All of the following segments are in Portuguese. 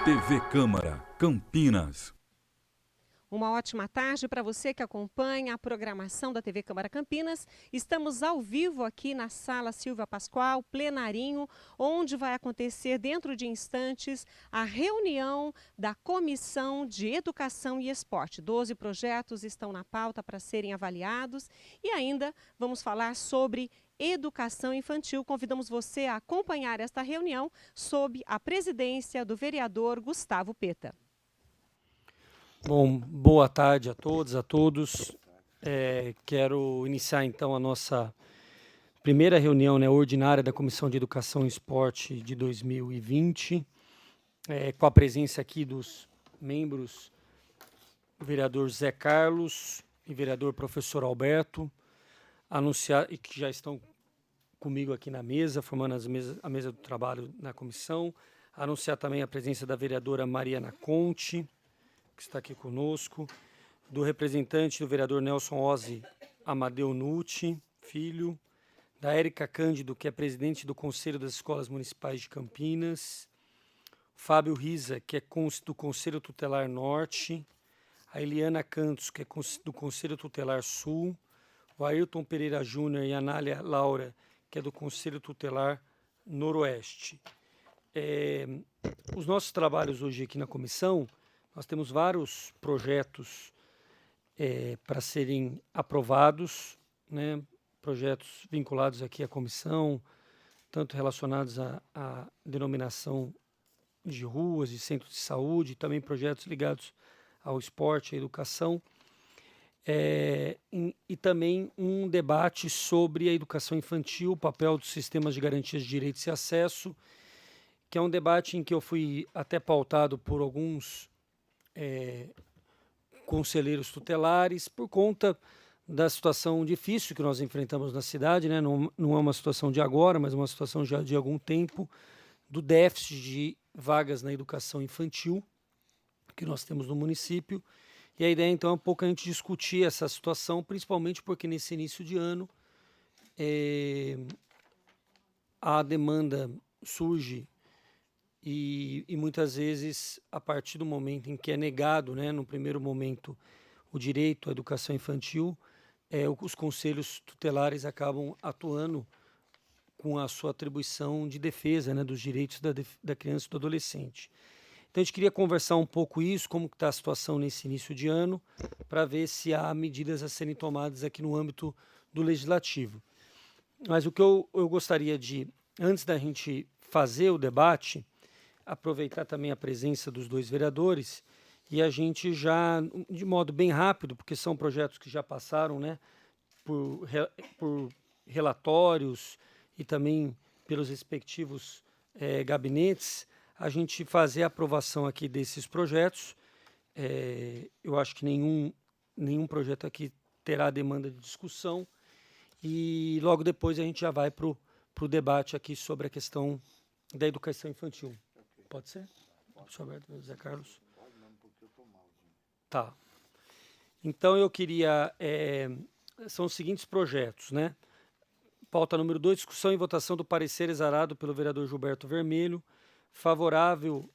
TV Câmara, Campinas. Uma ótima tarde para você que acompanha a programação da TV Câmara Campinas. Estamos ao vivo aqui na Sala Silvia Pascoal, plenarinho, onde vai acontecer dentro de instantes a reunião da Comissão de Educação e Esporte. 12 projetos estão na pauta para serem avaliados e ainda vamos falar sobre educação infantil. Convidamos você a acompanhar esta reunião sob a presidência do vereador Gustavo Peta. Bom, boa tarde a todos, a todos. Quero iniciar então a nossa primeira reunião, ordinária da Comissão de Educação e Esporte de 2020, com a presença aqui dos membros, o vereador Zé Carlos e o vereador professor Alberto, anunciar e que já estão comigo aqui na mesa, formando a mesa do trabalho na comissão. Anunciar também a presença da vereadora Mariana Conte, que está aqui conosco, do representante do vereador Nelson Ozzi Amadeu Nucci, filho, da Érica Cândido, que é presidente do Conselho das Escolas Municipais de Campinas, Fábio Riza, que é do Conselho Tutelar Norte, a Eliana Cantos, que é do Conselho Tutelar Sul, o Ayrton Pereira Júnior e a Anália Laura, que é do Conselho Tutelar Noroeste. Os nossos trabalhos hoje aqui na comissão, nós temos vários projetos para serem aprovados, projetos vinculados aqui à comissão, tanto relacionados à denominação de ruas, de centros de saúde, também projetos ligados ao esporte, à educação, e também um debate sobre a educação infantil, o papel dos sistemas de garantias de direitos e acesso, que é um debate em que eu fui até pautado por alguns conselheiros tutelares, por conta da situação difícil que nós enfrentamos na cidade, não é uma situação de agora, mas uma situação já de algum tempo, do déficit de vagas na educação infantil que nós temos no município. E a ideia, então, é um pouco a gente discutir essa situação, principalmente porque nesse início de ano a demanda surge e muitas vezes, a partir do momento em que é negado, no primeiro momento, o direito à educação infantil, os conselhos tutelares acabam atuando com a sua atribuição de defesa dos direitos da criança e do adolescente. Então, a gente queria conversar um pouco isso, como está a situação nesse início de ano, para ver se há medidas a serem tomadas aqui no âmbito do legislativo. Mas o que eu gostaria de, antes da gente fazer o debate, aproveitar também a presença dos dois vereadores e a gente já, de modo bem rápido, porque são projetos que já passaram por relatórios e também pelos respectivos gabinetes, a gente fazer a aprovação aqui desses projetos. Eu acho que nenhum projeto aqui terá demanda de discussão e logo depois a gente já vai para o debate aqui sobre a questão da educação infantil. Pode ser? Professor Alberto, Zé Carlos? Pode não, porque eu estou malzinho. Tá. Então eu queria... são os seguintes projetos, Pauta número 2, discussão e votação do parecer exarado pelo vereador Gilberto Vermelho, favorável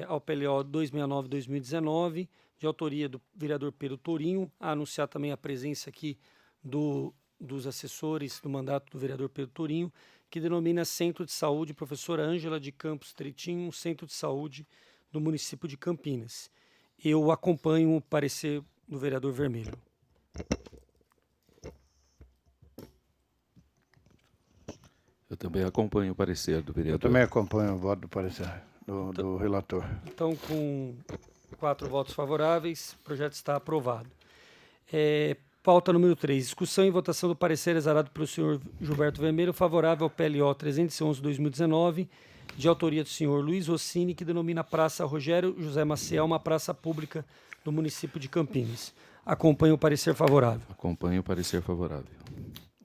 ao PLO 269-2019, de autoria do vereador Pedro Tourinho, a anunciar também a presença aqui dos assessores do mandato do vereador Pedro Tourinho, que denomina Centro de Saúde Professora Ângela de Campos Tretinho, um centro de saúde do município de Campinas. Eu acompanho o parecer do vereador Vermelho. Eu também acompanho o parecer do vereador. Eu também acompanho o voto do parecer do relator. Então, com 4 votos favoráveis, o projeto está aprovado. Pauta número 3, discussão e votação do parecer exarado pelo senhor Gilberto Vermelho, favorável ao PLO 311-2019, de autoria do senhor Luiz Rossini, que denomina Praça Rogério José Maciel uma praça pública do município de Campinas. Acompanho o parecer favorável. Acompanho o parecer favorável.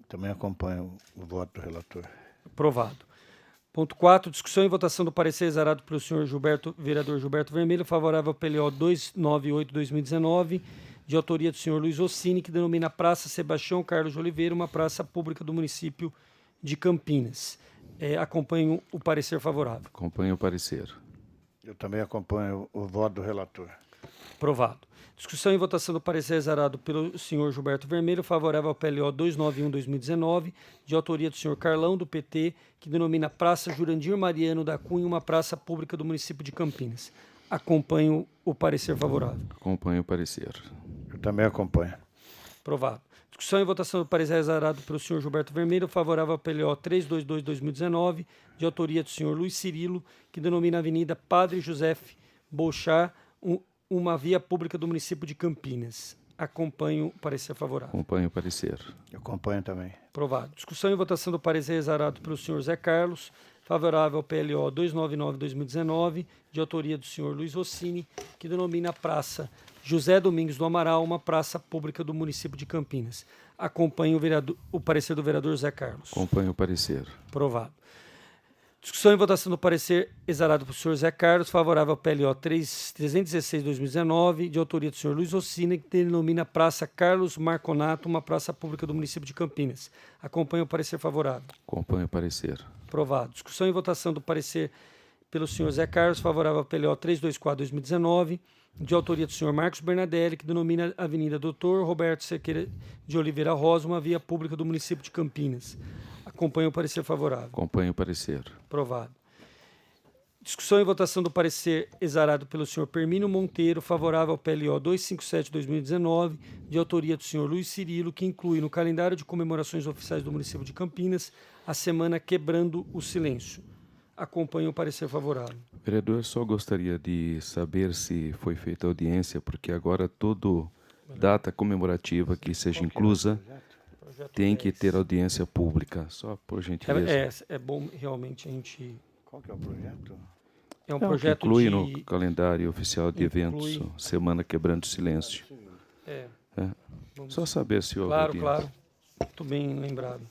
Também acompanho o voto do relator. Aprovado. Ponto 4, discussão e votação do parecer exarado pelo senhor vereador Gilberto Vermelho, favorável ao PLO 298-2019, de autoria do senhor Luiz Rossini, que denomina Praça Sebastião Carlos de Oliveira uma praça pública do município de Campinas. Acompanho o parecer favorável. Acompanho o parecer. Eu também acompanho o voto do relator. Aprovado. Discussão e votação do parecer exarado pelo senhor Gilberto Vermelho, favorável ao PLO 291/2019, de autoria do senhor Carlão, do PT, que denomina Praça Jurandir Mariano da Cunha uma praça pública do município de Campinas. Acompanho o parecer favorável. Acompanho o parecer. Eu também acompanho. Aprovado. Discussão e votação do parecer exarado pelo senhor Gilberto Vermelho, favorável ao PLO 322/2019, de autoria do senhor Luiz Cirilo, que denomina Avenida Padre José Bochá uma via pública do município de Campinas. Acompanho o parecer favorável. Acompanho o parecer. Eu acompanho também. Aprovado. Discussão e votação do parecer exarado pelo senhor Zé Carlos, favorável ao PLO 299/2019, de autoria do senhor Luiz Rossini, que denomina a Praça José Domingos do Amaral uma praça pública do município de Campinas. Acompanho o parecer do vereador Zé Carlos. Acompanho o parecer. Aprovado. Discussão e votação do parecer exarado pelo senhor Zé Carlos, favorável ao PLO 316/2019, de autoria do senhor Luiz Rossini, que denomina Praça Carlos Marconato uma praça pública do município de Campinas. Acompanho o parecer favorável. Acompanho o parecer. Aprovado. Discussão e votação do parecer pelo senhor Zé Carlos, favorável ao PLO 324/2019, de autoria do senhor Marcos Bernadelli, que denomina Avenida Doutor Roberto Sequeira de Oliveira Rosa uma via pública do município de Campinas. Acompanho o parecer favorável. Acompanho o parecer. Aprovado. Discussão e votação do parecer exarado pelo senhor Permínio Monteiro, favorável ao PLO 257/2019, de autoria do senhor Luiz Cirilo, que inclui no calendário de comemorações oficiais do município de Campinas a semana Quebrando o Silêncio. Acompanho o parecer favorável. Vereador, só gostaria de saber se foi feita audiência, porque agora toda data comemorativa que seja inclusa tem que ter audiência pública. Só por gentileza. É bom realmente a gente... Qual que é o projeto? É um É o que projeto inclui de... no calendário oficial de Inclui- eventos, Semana Quebrando o Silêncio. É, É. vamos- Só saber se houve Claro, audiência. claro. Muito bem lembrado.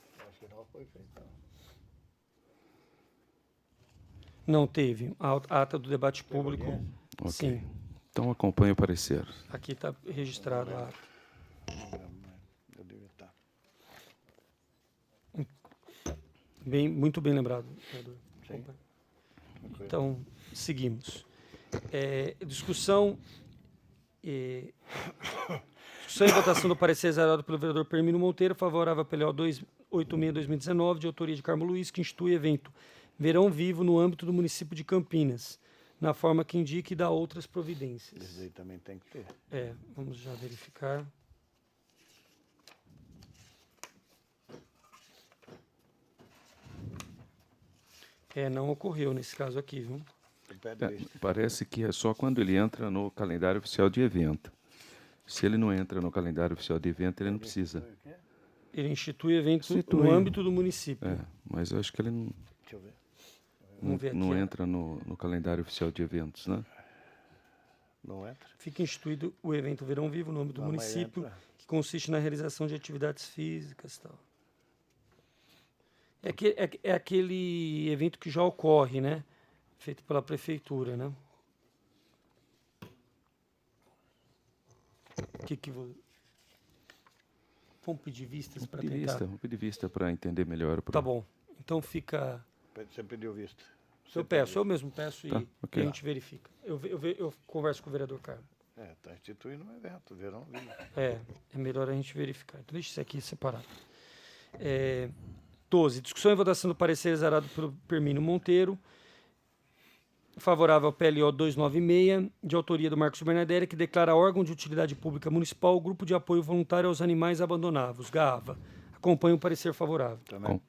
Não teve. A ata do debate público, Ok. sim. Então acompanho o parecer. Aqui está registrado a ata. Eu devo estar. Muito bem lembrado, vereador. Sim. Então, seguimos. Discussão e votação do parecer exarado pelo vereador Permínio Monteiro, favorável ao PLO 286/2019, de autoria de Carmo Luiz, que institui evento Verão Vivo no âmbito do município de Campinas, na forma que indique e dá outras Esse providências. aí também tem que ter. Vamos já verificar. Não ocorreu nesse caso aqui, viu? Parece que é só quando ele entra no calendário oficial de evento. Se ele não entra no calendário oficial de evento, ele não precisa. Ele institui evento Institui. no âmbito do município. É, mas eu acho que ele não, Deixa eu ver. Vamos ver aqui. não entra no calendário oficial de eventos, né? Não entra? Fica instituído o evento Verão Vivo no âmbito do Não, mas município, entra. que consiste na realização de atividades físicas e tal. É aquele evento que já ocorre, né? Feito pela prefeitura, né? Vamos pedir vistas para tentar. Vamos pedir vista para entender melhor. Tá bom. Então fica... Você pediu vista. Eu mesmo peço Tá, e ok. a gente verifica. Eu converso com o vereador Carlos. Está instituindo um evento, verão vivo. É melhor a gente verificar. Então deixa isso aqui separado. 12. Discussão e votação do parecer exarado pelo Permínio Monteiro, favorável ao PLO 296, de autoria do Marcos Bernadelli, que declara órgão de utilidade pública municipal o Grupo de Apoio Voluntário aos Animais Abandonados, GAAVA. Acompanho o parecer favorável. Também.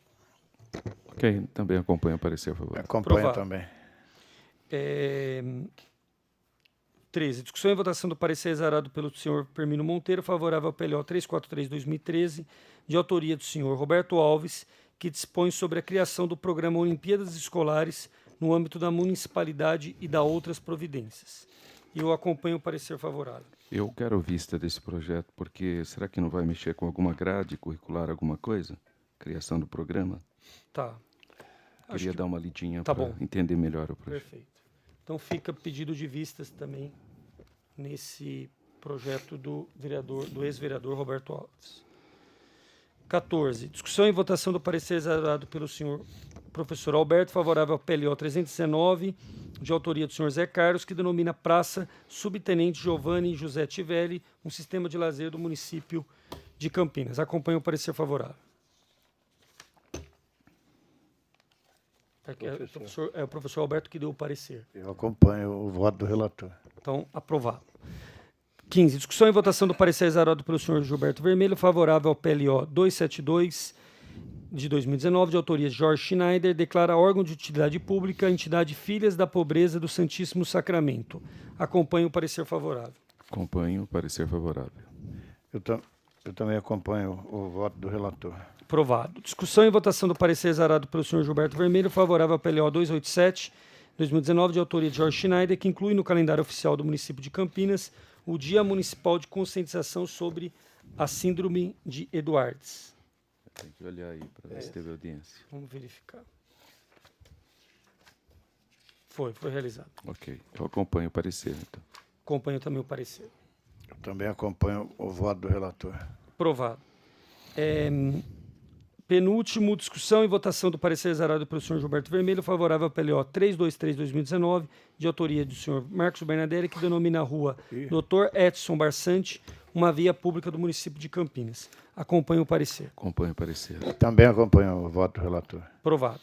Ok, também acompanho o parecer favorável. Acompanha Aprovado. também. 13. Discussão e votação do parecer exarado pelo senhor Permínio Monteiro, favorável ao PLO 343/2013, de autoria do senhor Roberto Alves, que dispõe sobre a criação do programa Olimpíadas Escolares no âmbito da municipalidade e da outras providências. E eu acompanho o parecer favorável. Eu quero vista desse projeto, porque será que não vai mexer com alguma grade curricular, alguma coisa? Criação do programa? Tá. Acho Queria que dar uma lidinha tá para bom. entender melhor o projeto. Perfeito. Então fica pedido de vistas também nesse projeto do ex-vereador Roberto Alves. 14. Discussão e votação do parecer exarado pelo senhor professor Alberto, favorável ao PLO 319, de autoria do senhor Zé Carlos, que denomina Praça Subtenente Giovanni José Tivelli, um sistema de lazer do município de Campinas. Acompanho o parecer favorável. É o professor Alberto que deu o parecer. Eu acompanho o voto do relator. Então, aprovado. 15. Discussão e votação do parecer exarado pelo senhor Gilberto Vermelho, favorável ao PLO 272 de 2019, de autoria de Jorge Schneider, declara órgão de utilidade pública a entidade Filhas da Pobreza do Santíssimo Sacramento. Acompanho o parecer favorável. Acompanho o parecer favorável. Eu também acompanho o voto do relator. Aprovado. Discussão e votação do parecer exarado pelo senhor Gilberto Vermelho, favorável ao PLO 287, 2019, de autoria de Jorge Schneider, que inclui no calendário oficial do município de Campinas o Dia Municipal de Conscientização sobre a Síndrome de Edwards. Tem que olhar aí para ver se teve audiência. Vamos verificar. Foi realizado. Ok, eu acompanho o parecer, então. Acompanho também o parecer. Eu também acompanho o voto do relator. Aprovado. Penúltimo, discussão e votação do parecer exarado pelo senhor Gilberto Vermelho, favorável ao PLO 323/2019, de autoria do senhor Marcos Bernadelli, que denomina a rua Dr. Edson Barsante, uma via pública do município de Campinas. Acompanho o parecer. Acompanho o parecer. Também acompanho o voto do relator. Aprovado.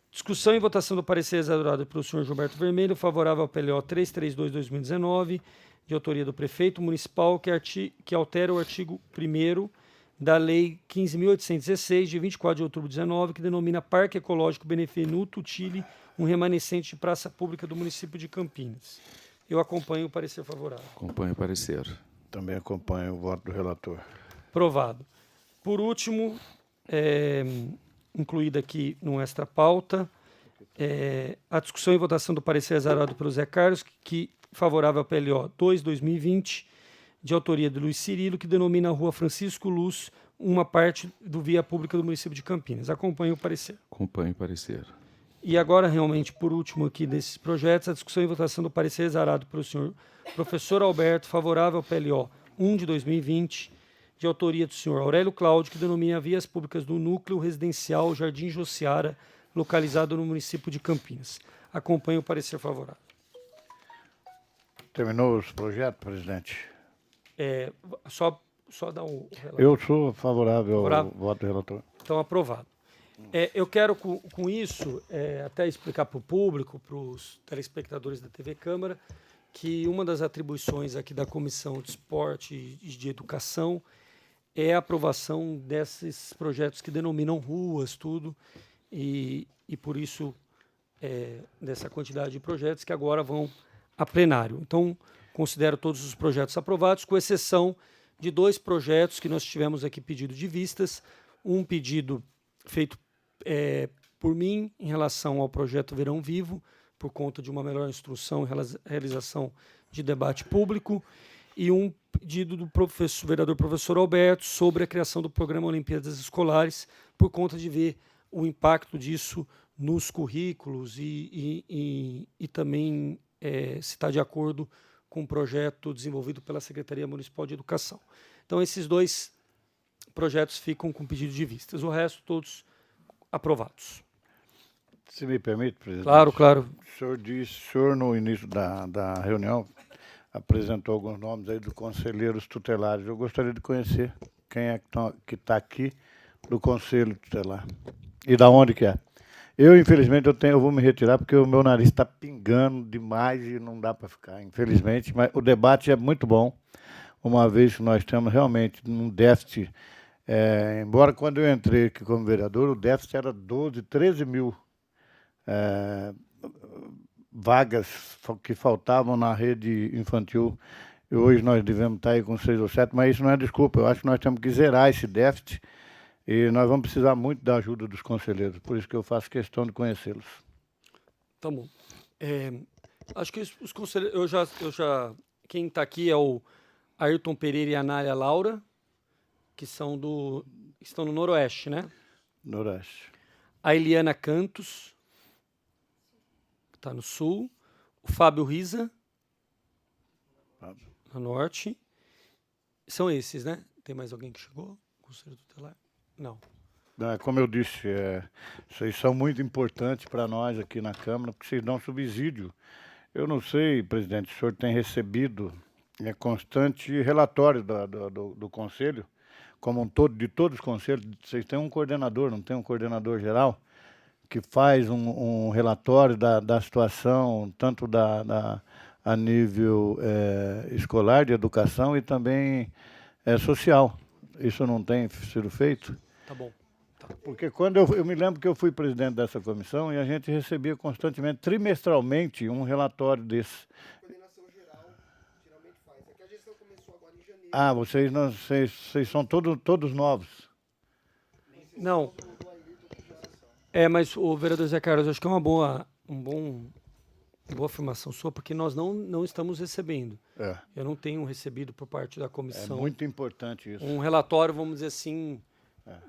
Discussão e votação do parecer exarado pelo senhor Gilberto Vermelho, favorável ao PLO 332/2019, de autoria do prefeito municipal, que altera o artigo 1º da Lei 15.816, de 24 de outubro de 19, que denomina Parque Ecológico Benevenuto Tille, um remanescente de praça pública do município de Campinas. Eu acompanho o parecer favorável. Acompanho o parecer. Também acompanho o voto do relator. Aprovado. Por último, incluída aqui no extra pauta, a discussão e votação do parecer exarado pelo Zé Carlos, que favorável ao PLO 2/2020, de autoria de Luiz Cirilo, que denomina a rua Francisco Luz, uma parte do via pública do município de Campinas. Acompanho o parecer. Acompanho o parecer. E agora, realmente, por último aqui desses projetos, a discussão e votação do parecer exarado pelo senhor professor Alberto, favorável ao PLO 1 de 2020, de autoria do senhor Aurélio Cláudio, que denomina vias públicas do núcleo residencial Jardim Josiara, localizado no município de Campinas. Acompanho o parecer favorável. Terminou os projetos, presidente? Só dar um relato. Eu sou favorável Favorável? ao voto do relator. Então, aprovado. Eu quero, com isso, até explicar para o público, para os telespectadores da TV Câmara, que uma das atribuições aqui da Comissão de Esporte e de Educação é a aprovação desses projetos que denominam ruas, tudo, e por isso, dessa quantidade de projetos que agora vão a plenário. Então, considero todos os projetos aprovados, com exceção de 2 projetos que nós tivemos aqui pedido de vistas. Um pedido feito por mim em relação ao projeto Verão Vivo, por conta de uma melhor instrução e realização de debate público, e um pedido do vereador professor Alberto sobre a criação do programa Olimpíadas Escolares, por conta de ver o impacto disso nos currículos e também se está de acordo com um projeto desenvolvido pela Secretaria Municipal de Educação. Então, esses 2 projetos ficam com pedido de vistas. O resto, todos aprovados. Se me permite, presidente. Claro. O senhor no início da reunião, apresentou alguns nomes aí dos conselheiros tutelares. Eu gostaria de conhecer quem é que está aqui do Conselho Tutelar. E da onde que é? Eu, infelizmente, eu vou me retirar porque o meu nariz está pingando demais e não dá para ficar, infelizmente. Mas o debate é muito bom, uma vez que nós estamos realmente num déficit. Embora quando eu entrei aqui como vereador, o déficit era 12, 13 mil vagas que faltavam na rede infantil. E hoje nós devemos estar aí com 6 ou 7, mas isso não é desculpa. Eu acho que nós temos que zerar esse déficit. E nós vamos precisar muito da ajuda dos conselheiros, por isso que eu faço questão de conhecê-los. Tá bom. Acho que os conselheiros... Quem está aqui é o Ayrton Pereira e a Anália Laura, que estão no Noroeste, né? Noroeste. A Eliana Cantos, que está no Sul. O Fábio Riza, no Norte. São esses, né? Tem mais alguém que chegou? Conselho Tutelar? Não. Como eu disse, vocês são muito importantes para nós aqui na Câmara, porque vocês dão subsídio. Eu não sei, presidente, se o senhor tem recebido constante relatório do Conselho, como um todo, de todos os conselhos. Vocês têm um coordenador, não tem um coordenador geral, que faz um relatório da situação, tanto a nível escolar, de educação e também social. Isso não tem sido feito? Tá bom. Porque quando eu me lembro que eu fui presidente dessa comissão e a gente recebia constantemente, trimestralmente, um relatório desse. A coordenação geral geralmente faz. É que a gestão começou agora em janeiro. Vocês são todos novos. Não. Mas o vereador Zé Carlos, acho que é uma boa afirmação sua, porque nós não estamos recebendo. Eu não tenho recebido por parte da comissão. É muito importante isso. Um relatório, vamos dizer assim,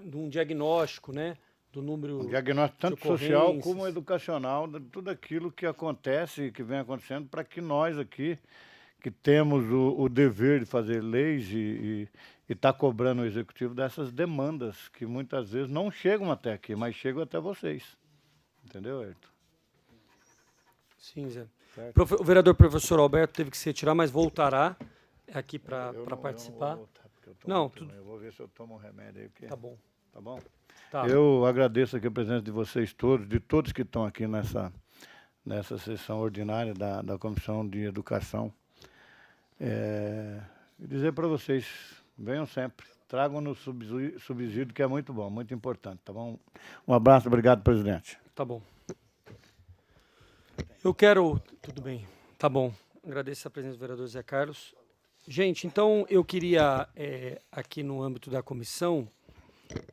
de um diagnóstico, né? Do número Um diagnóstico tanto de social ocorrências. como educacional, de tudo aquilo que acontece e que vem acontecendo, para que nós aqui, que temos o dever de fazer leis e estar cobrando o executivo dessas demandas, que muitas vezes não chegam até aqui, mas chegam até vocês. Entendeu, Ayrton? Sim, Zé. Certo. O vereador professor Alberto teve que se retirar, mas voltará aqui para participar. Eu não vou voltar, porque eu Não, eu vou ver se eu tomo um remédio aí. Porque... Tá bom. Tá bom? Tá. Eu agradeço aqui a presença de vocês todos, de todos que estão aqui nessa sessão ordinária da Comissão de Educação. E dizer para vocês, venham sempre, tragam-nos subsídio, que é muito bom, muito importante, tá bom? Um abraço, obrigado, presidente. Tá bom. Eu quero... Tudo bem. Tá bom. Agradeço a presença do vereador Zé Carlos. Gente, então eu queria, aqui no âmbito da comissão,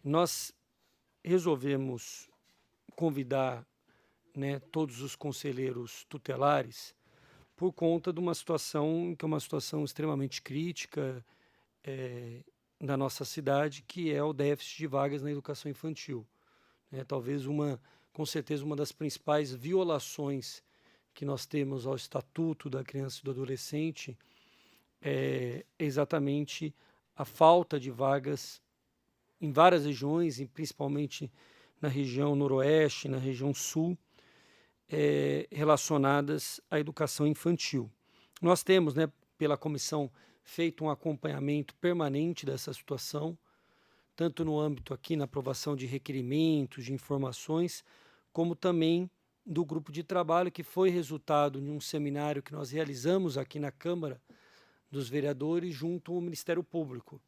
nós resolvemos convidar, né, todos os conselheiros tutelares por conta de uma situação que é uma situação extremamente crítica na nossa cidade, que é o déficit de vagas na educação infantil. Talvez com certeza uma das principais violações que nós temos ao Estatuto da Criança e do Adolescente é exatamente a falta de vagas em várias regiões, e principalmente na região noroeste, na região sul, relacionadas à educação infantil. Nós temos, né, pela comissão, feito um acompanhamento permanente dessa situação, tanto no âmbito aqui na aprovação de requerimentos, de informações, como também do grupo de trabalho que foi resultado de um seminário que nós realizamos aqui na Câmara dos Vereadores junto ao Ministério Público.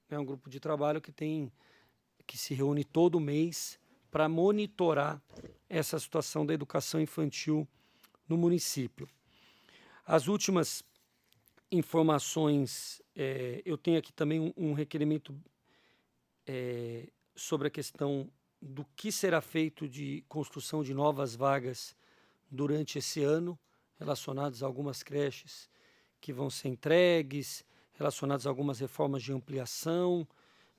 É um grupo de trabalho que se reúne todo mês para monitorar essa situação da educação infantil no município. As últimas informações, eu tenho aqui também um requerimento sobre a questão do que será feito de construção de novas vagas durante esse ano, relacionadas a algumas creches que vão ser entregues, relacionadas a algumas reformas de ampliação,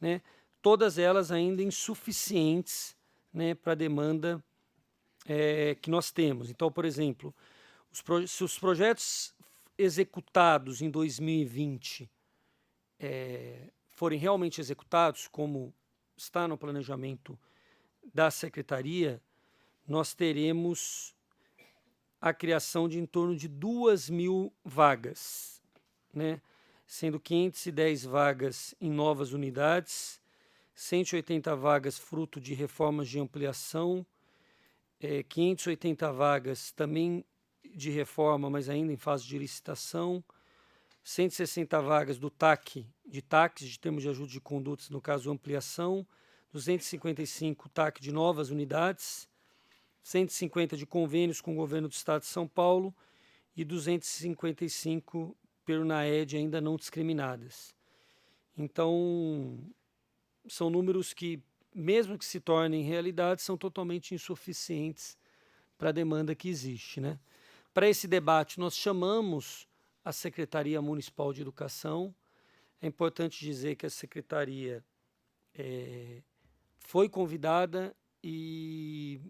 né? Todas elas ainda insuficientes, né, para a demanda que nós temos. Então, por exemplo, se os projetos executados em 2020 forem realmente executados, como está no planejamento da Secretaria, nós teremos a criação de em torno de 2.000 vagas, né? Sendo 510 vagas em novas unidades, 180 vagas fruto de reformas de ampliação, 580 vagas também de reforma, mas ainda em fase de licitação, 160 vagas do TAC, de TACs, de termos de ajuda de condutas, no caso ampliação, 255 TAC de novas unidades, 150 de convênios com o governo do Estado de São Paulo e 255 pelo NAED ainda não discriminadas. Então, são números que, mesmo que se tornem realidade, são totalmente insuficientes para a demanda que existe, né? Para esse debate, nós chamamos a Secretaria Municipal de Educação. É importante dizer que a Secretaria foi convidada e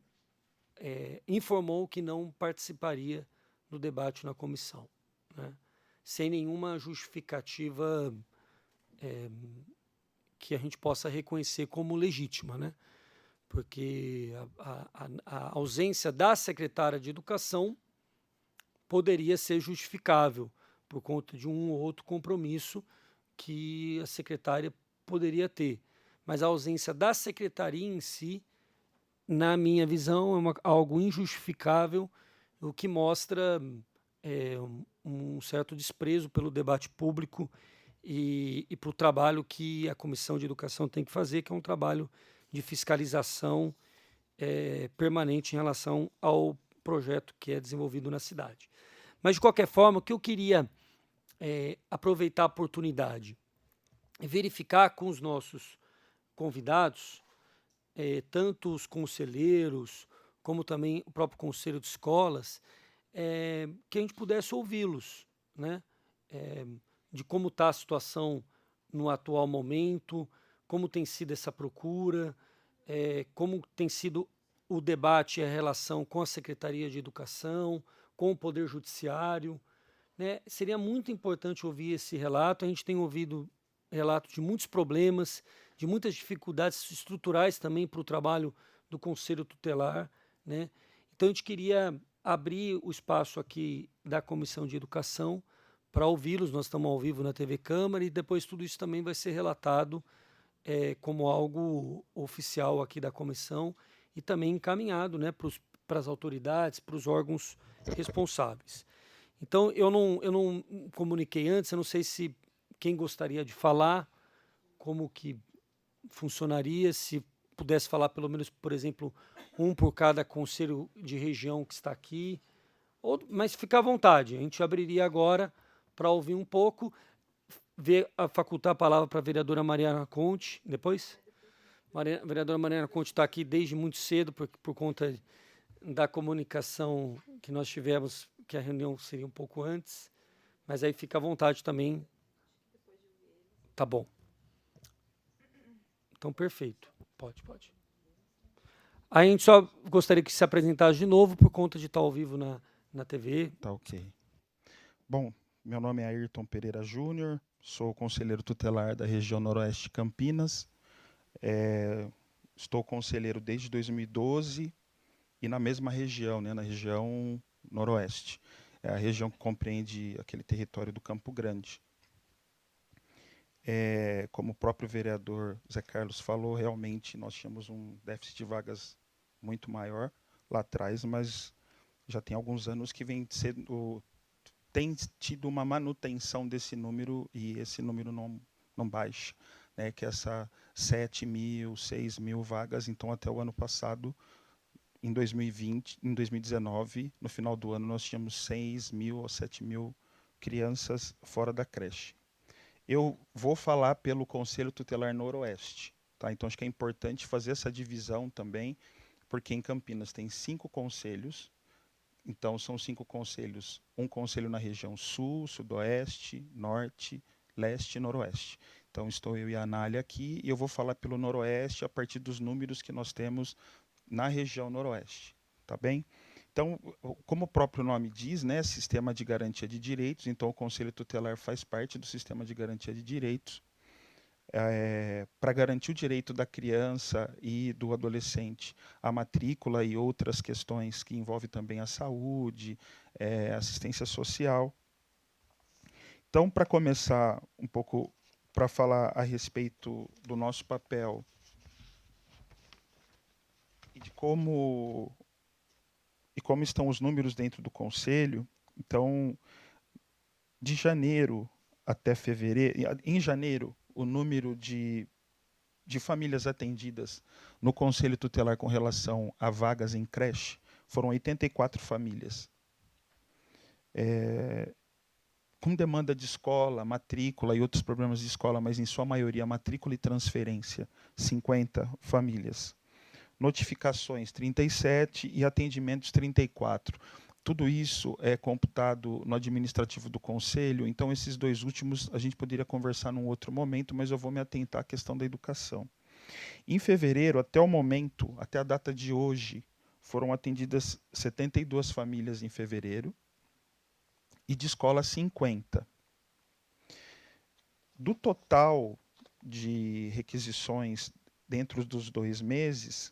informou que não participaria do debate na comissão, né? Sem nenhuma justificativa que a gente possa reconhecer como legítima, né? porque a ausência da secretária de Educação poderia ser justificável por conta de um ou outro compromisso que a secretária poderia ter. Mas a ausência da secretaria em si, na minha visão, é algo injustificável, o que mostra um certo desprezo pelo debate público e para o trabalho que a Comissão de Educação tem que fazer, que é um trabalho de fiscalização permanente em relação ao projeto que é desenvolvido na cidade. Mas, de qualquer forma, o que eu queria aproveitar a oportunidade e verificar com os nossos convidados, tanto os conselheiros, como também o próprio Conselho de Escolas, que a gente pudesse ouvi-los, né? De como está a situação no atual momento, como tem sido essa procura, como tem sido o debate e a relação com a Secretaria de Educação, com o Poder Judiciário, né? Seria muito importante ouvir esse relato. A gente tem ouvido relatos de muitos problemas, de muitas dificuldades estruturais também para o trabalho do Conselho Tutelar, né? Então a gente queria abrir o espaço aqui da Comissão de Educação para ouvi-los. Nós estamos ao vivo na TV Câmara e depois tudo isso também vai ser relatado como algo oficial aqui da comissão e também encaminhado, né, para as autoridades, para os órgãos responsáveis. Então, eu não comuniquei antes, eu não sei se quem gostaria de falar, como que funcionaria, se pudesse falar pelo menos, por exemplo, um por cada conselho de região que está aqui, mas fica à vontade, a gente abriria agora para ouvir um pouco, facultar a palavra para a vereadora Mariana Conte, depois? A vereadora Mariana Conte está aqui desde muito cedo, por conta da comunicação que nós tivemos, que a reunião seria um pouco antes, mas aí fica à vontade também. Tá bom. Então, perfeito. Pode. A gente só gostaria que se apresentasse de novo, por conta de estar ao vivo na TV. Tá ok. Bom, meu nome é Ayrton Pereira Júnior, sou conselheiro tutelar da região Noroeste de Campinas. Estou conselheiro desde 2012 e na mesma região, né, na região Noroeste. É a região que compreende aquele território do Campo Grande. Como o próprio vereador Zé Carlos falou, realmente nós tínhamos um déficit de vagas muito maior lá atrás, mas já tem alguns anos que tem tido uma manutenção desse número e esse número não baixa, né, que é essa 7.000, 6.000 vagas. Então, até o ano passado, em 2019, no final do ano, nós tínhamos 6.000 ou 7.000 crianças fora da creche. Eu vou falar pelo Conselho Tutelar Noroeste, tá? Então, acho que é importante fazer essa divisão também, porque em Campinas tem 5 conselhos. Então, são 5 conselhos, um conselho na região Sul, Sudoeste, Norte, Leste e Noroeste. Então, estou eu e a Anália aqui, e eu vou falar pelo Noroeste a partir dos números que nós temos na região Noroeste, tá bem? Então, como o próprio nome diz, né, Sistema de Garantia de Direitos, então o Conselho Tutelar faz parte do Sistema de Garantia de Direitos, para garantir o direito da criança e do adolescente à matrícula e outras questões que envolvem também a saúde, assistência social. Então, para começar um pouco, para falar a respeito do nosso papel e de como estão os números dentro do Conselho, então, de janeiro até fevereiro, em janeiro, o número de famílias atendidas no Conselho Tutelar com relação a vagas em creche foram 84 famílias. Com demanda de escola, matrícula e outros problemas de escola, mas em sua maioria matrícula e transferência, 50 famílias. Notificações, 37 e atendimentos, 34. Tudo isso é computado no administrativo do Conselho, então esses 2 últimos a gente poderia conversar num outro momento, mas eu vou me atentar à questão da educação. Em fevereiro, até o momento, até a data de hoje, foram atendidas 72 famílias em fevereiro e de escola 50. Do total de requisições dentro dos 2 meses,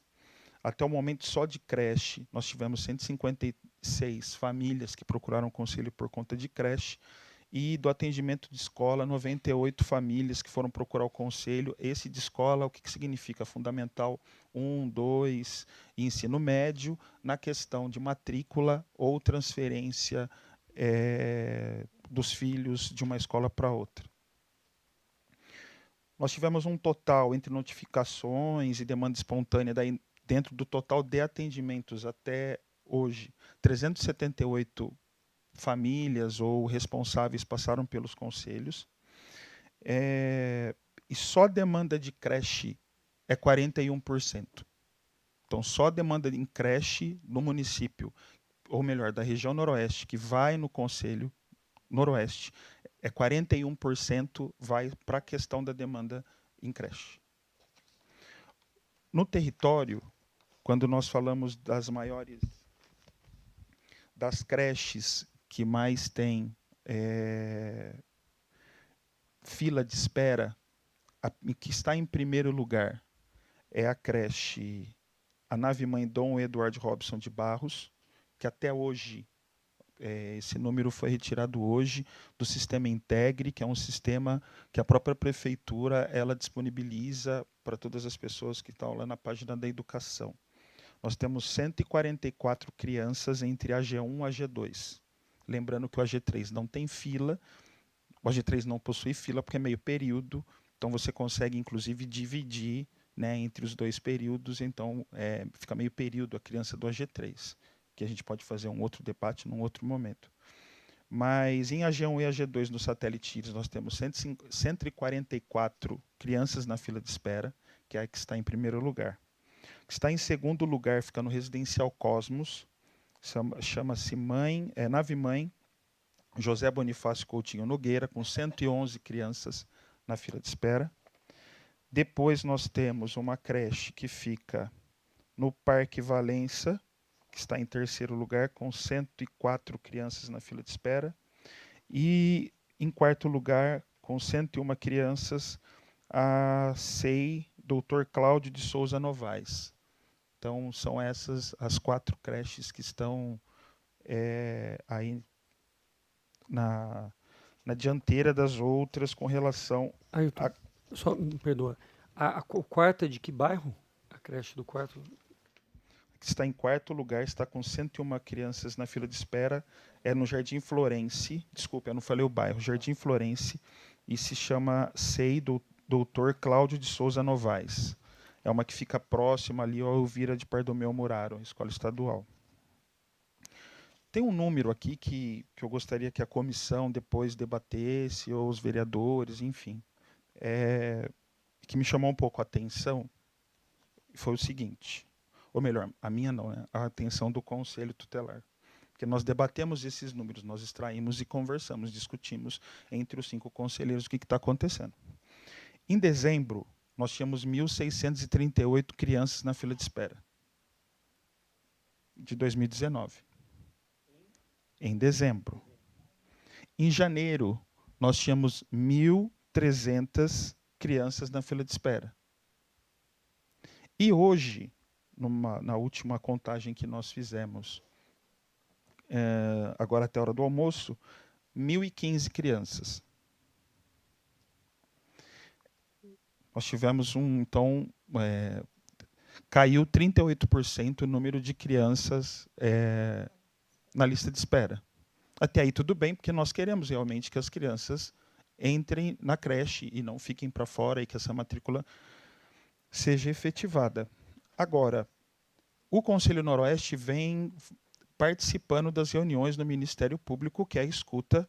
Até o momento, só de creche, nós tivemos 156 famílias que procuraram conselho por conta de creche, e do atendimento de escola, 98 famílias que foram procurar o conselho. Esse de escola, o que significa? Fundamental 1, 2 e ensino médio, na questão de matrícula ou transferência dos filhos de uma escola para outra. Nós tivemos um total, entre notificações e demanda espontânea, daí, dentro do total de atendimentos até hoje, 378 famílias ou responsáveis passaram pelos conselhos. E só demanda de creche é 41%. Então, só demanda em creche no município, ou melhor, da região noroeste, que vai no conselho noroeste, 41% vai para a questão da demanda em creche. No território, quando nós falamos das creches que mais tem fila de espera, que está em primeiro lugar é a creche, a Nave-Mãe Dom Eduardo Robson de Barros, que até hoje, esse número foi retirado hoje do sistema Integre, que é um sistema que a própria prefeitura ela disponibiliza para todas as pessoas que estão lá na página da educação. Nós temos 144 crianças entre AG1 e AG2. Lembrando que o AG3 não tem fila, o AG3 não possui fila porque é meio período, então você consegue, inclusive, dividir, né, entre os dois períodos, então fica meio período a criança do AG3, que a gente pode fazer um outro debate num outro momento. Mas em AG1 e AG2, no satélite Iris, nós temos 144 crianças na fila de espera, que é a que está em primeiro lugar. Que está em segundo lugar, fica no Residencial Cosmos, chama-se Nave-Mãe José Bonifácio Coutinho Nogueira, com 111 crianças na fila de espera. Depois nós temos uma creche que fica no Parque Valença, que está em terceiro lugar, com 104 crianças na fila de espera. E, em quarto lugar, com 101 crianças, a SEI Dr. Cláudio de Souza Novaes. Então, são essas as 4 creches que estão aí na dianteira das outras com relação Ailton, só me perdoa. A quarta de que bairro? A creche do quarto? Que está em quarto lugar, está com 101 crianças na fila de espera, é no Jardim Florense, desculpa, eu não falei o bairro, Jardim Florense, e se chama SEI Dr. Cláudio de Souza Novaes. É uma que fica próxima ali ao Elvira de Pardomeu Muraro, escola estadual. Tem um número aqui que eu gostaria que a comissão depois debatesse, ou os vereadores, enfim, que me chamou um pouco a atenção, foi o seguinte, ou melhor, a minha não, né? A atenção do Conselho Tutelar. Porque nós debatemos esses números, nós extraímos e conversamos, discutimos entre os 5 conselheiros o que está acontecendo. Em dezembro, nós tínhamos 1.638 crianças na fila de espera, de 2019. Em dezembro. Em janeiro, nós tínhamos 1.300 crianças na fila de espera. E hoje, na última contagem que nós fizemos, agora até a hora do almoço, 1.015 crianças. Nós tivemos então, caiu 38% o número de crianças na lista de espera. Até aí tudo bem, porque nós queremos realmente que as crianças entrem na creche e não fiquem para fora e que essa matrícula seja efetivada. Agora, o Conselho Noroeste vem participando das reuniões no Ministério Público, que é a escuta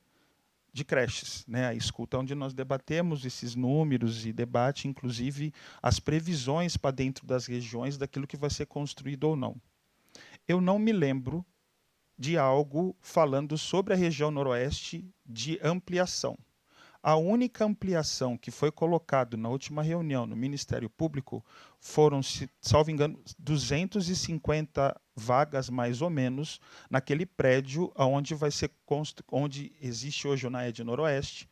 de creches, né? A escuta onde nós debatemos esses números e debate, inclusive, as previsões para dentro das regiões daquilo que vai ser construído ou não. Eu não me lembro de algo falando sobre a região Noroeste de ampliação. A única ampliação que foi colocada na última reunião no Ministério Público foram, salvo engano, 250 vagas, mais ou menos, naquele prédio onde vai ser onde existe hoje o NAED Noroeste,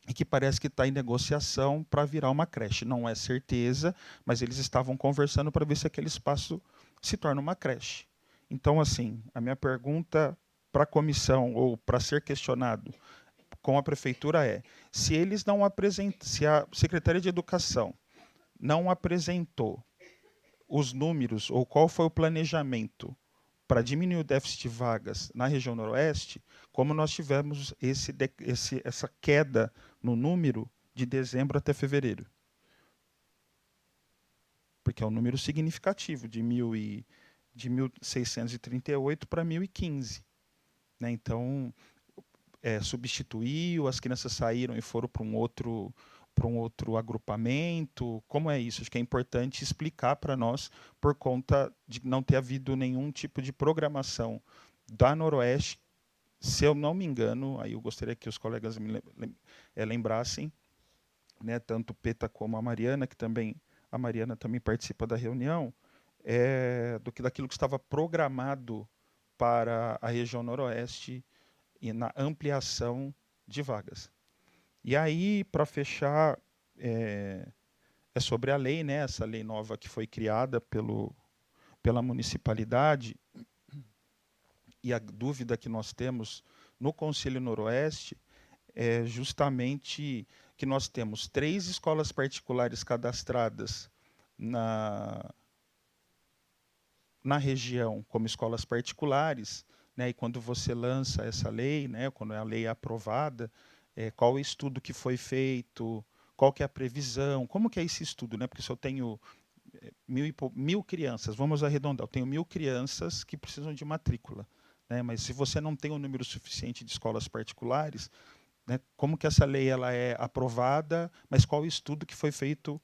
e que parece que está em negociação para virar uma creche. Não é certeza, mas eles estavam conversando para ver se aquele espaço se torna uma creche. Então, assim, a minha pergunta para a comissão ou para ser questionado com a prefeitura é: se eles não apresentam, se a Secretaria de Educação não apresentou os números ou qual foi o planejamento para diminuir o déficit de vagas na região noroeste, como nós tivemos essa queda no número de dezembro até fevereiro. Porque é um número significativo, de 1.638 para 1.015. Né? Então, substituiu, as crianças saíram e foram para um outro agrupamento. Como é isso? Acho que é importante explicar para nós, por conta de não ter havido nenhum tipo de programação da Noroeste. Se eu não me engano, aí eu gostaria que os colegas me lembrassem, né, tanto o Peta como a Mariana, a Mariana também participa da reunião, daquilo que estava programado para a região Noroeste e na ampliação de vagas. E aí, para fechar, é sobre a lei, né, essa lei nova que foi criada pela municipalidade, e a dúvida que nós temos no Conselho Noroeste é justamente que nós temos 3 escolas particulares cadastradas na região como escolas particulares, né, e quando você lança essa lei, né, quando a lei é aprovada, qual o estudo que foi feito, qual que é a previsão, como que é esse estudo, né? Porque se eu tenho 1.000 crianças, vamos arredondar, eu tenho 1.000 crianças que precisam de matrícula, né? Mas se você não tem um número suficiente de escolas particulares, né, como que essa lei ela é aprovada, mas qual o estudo que foi feito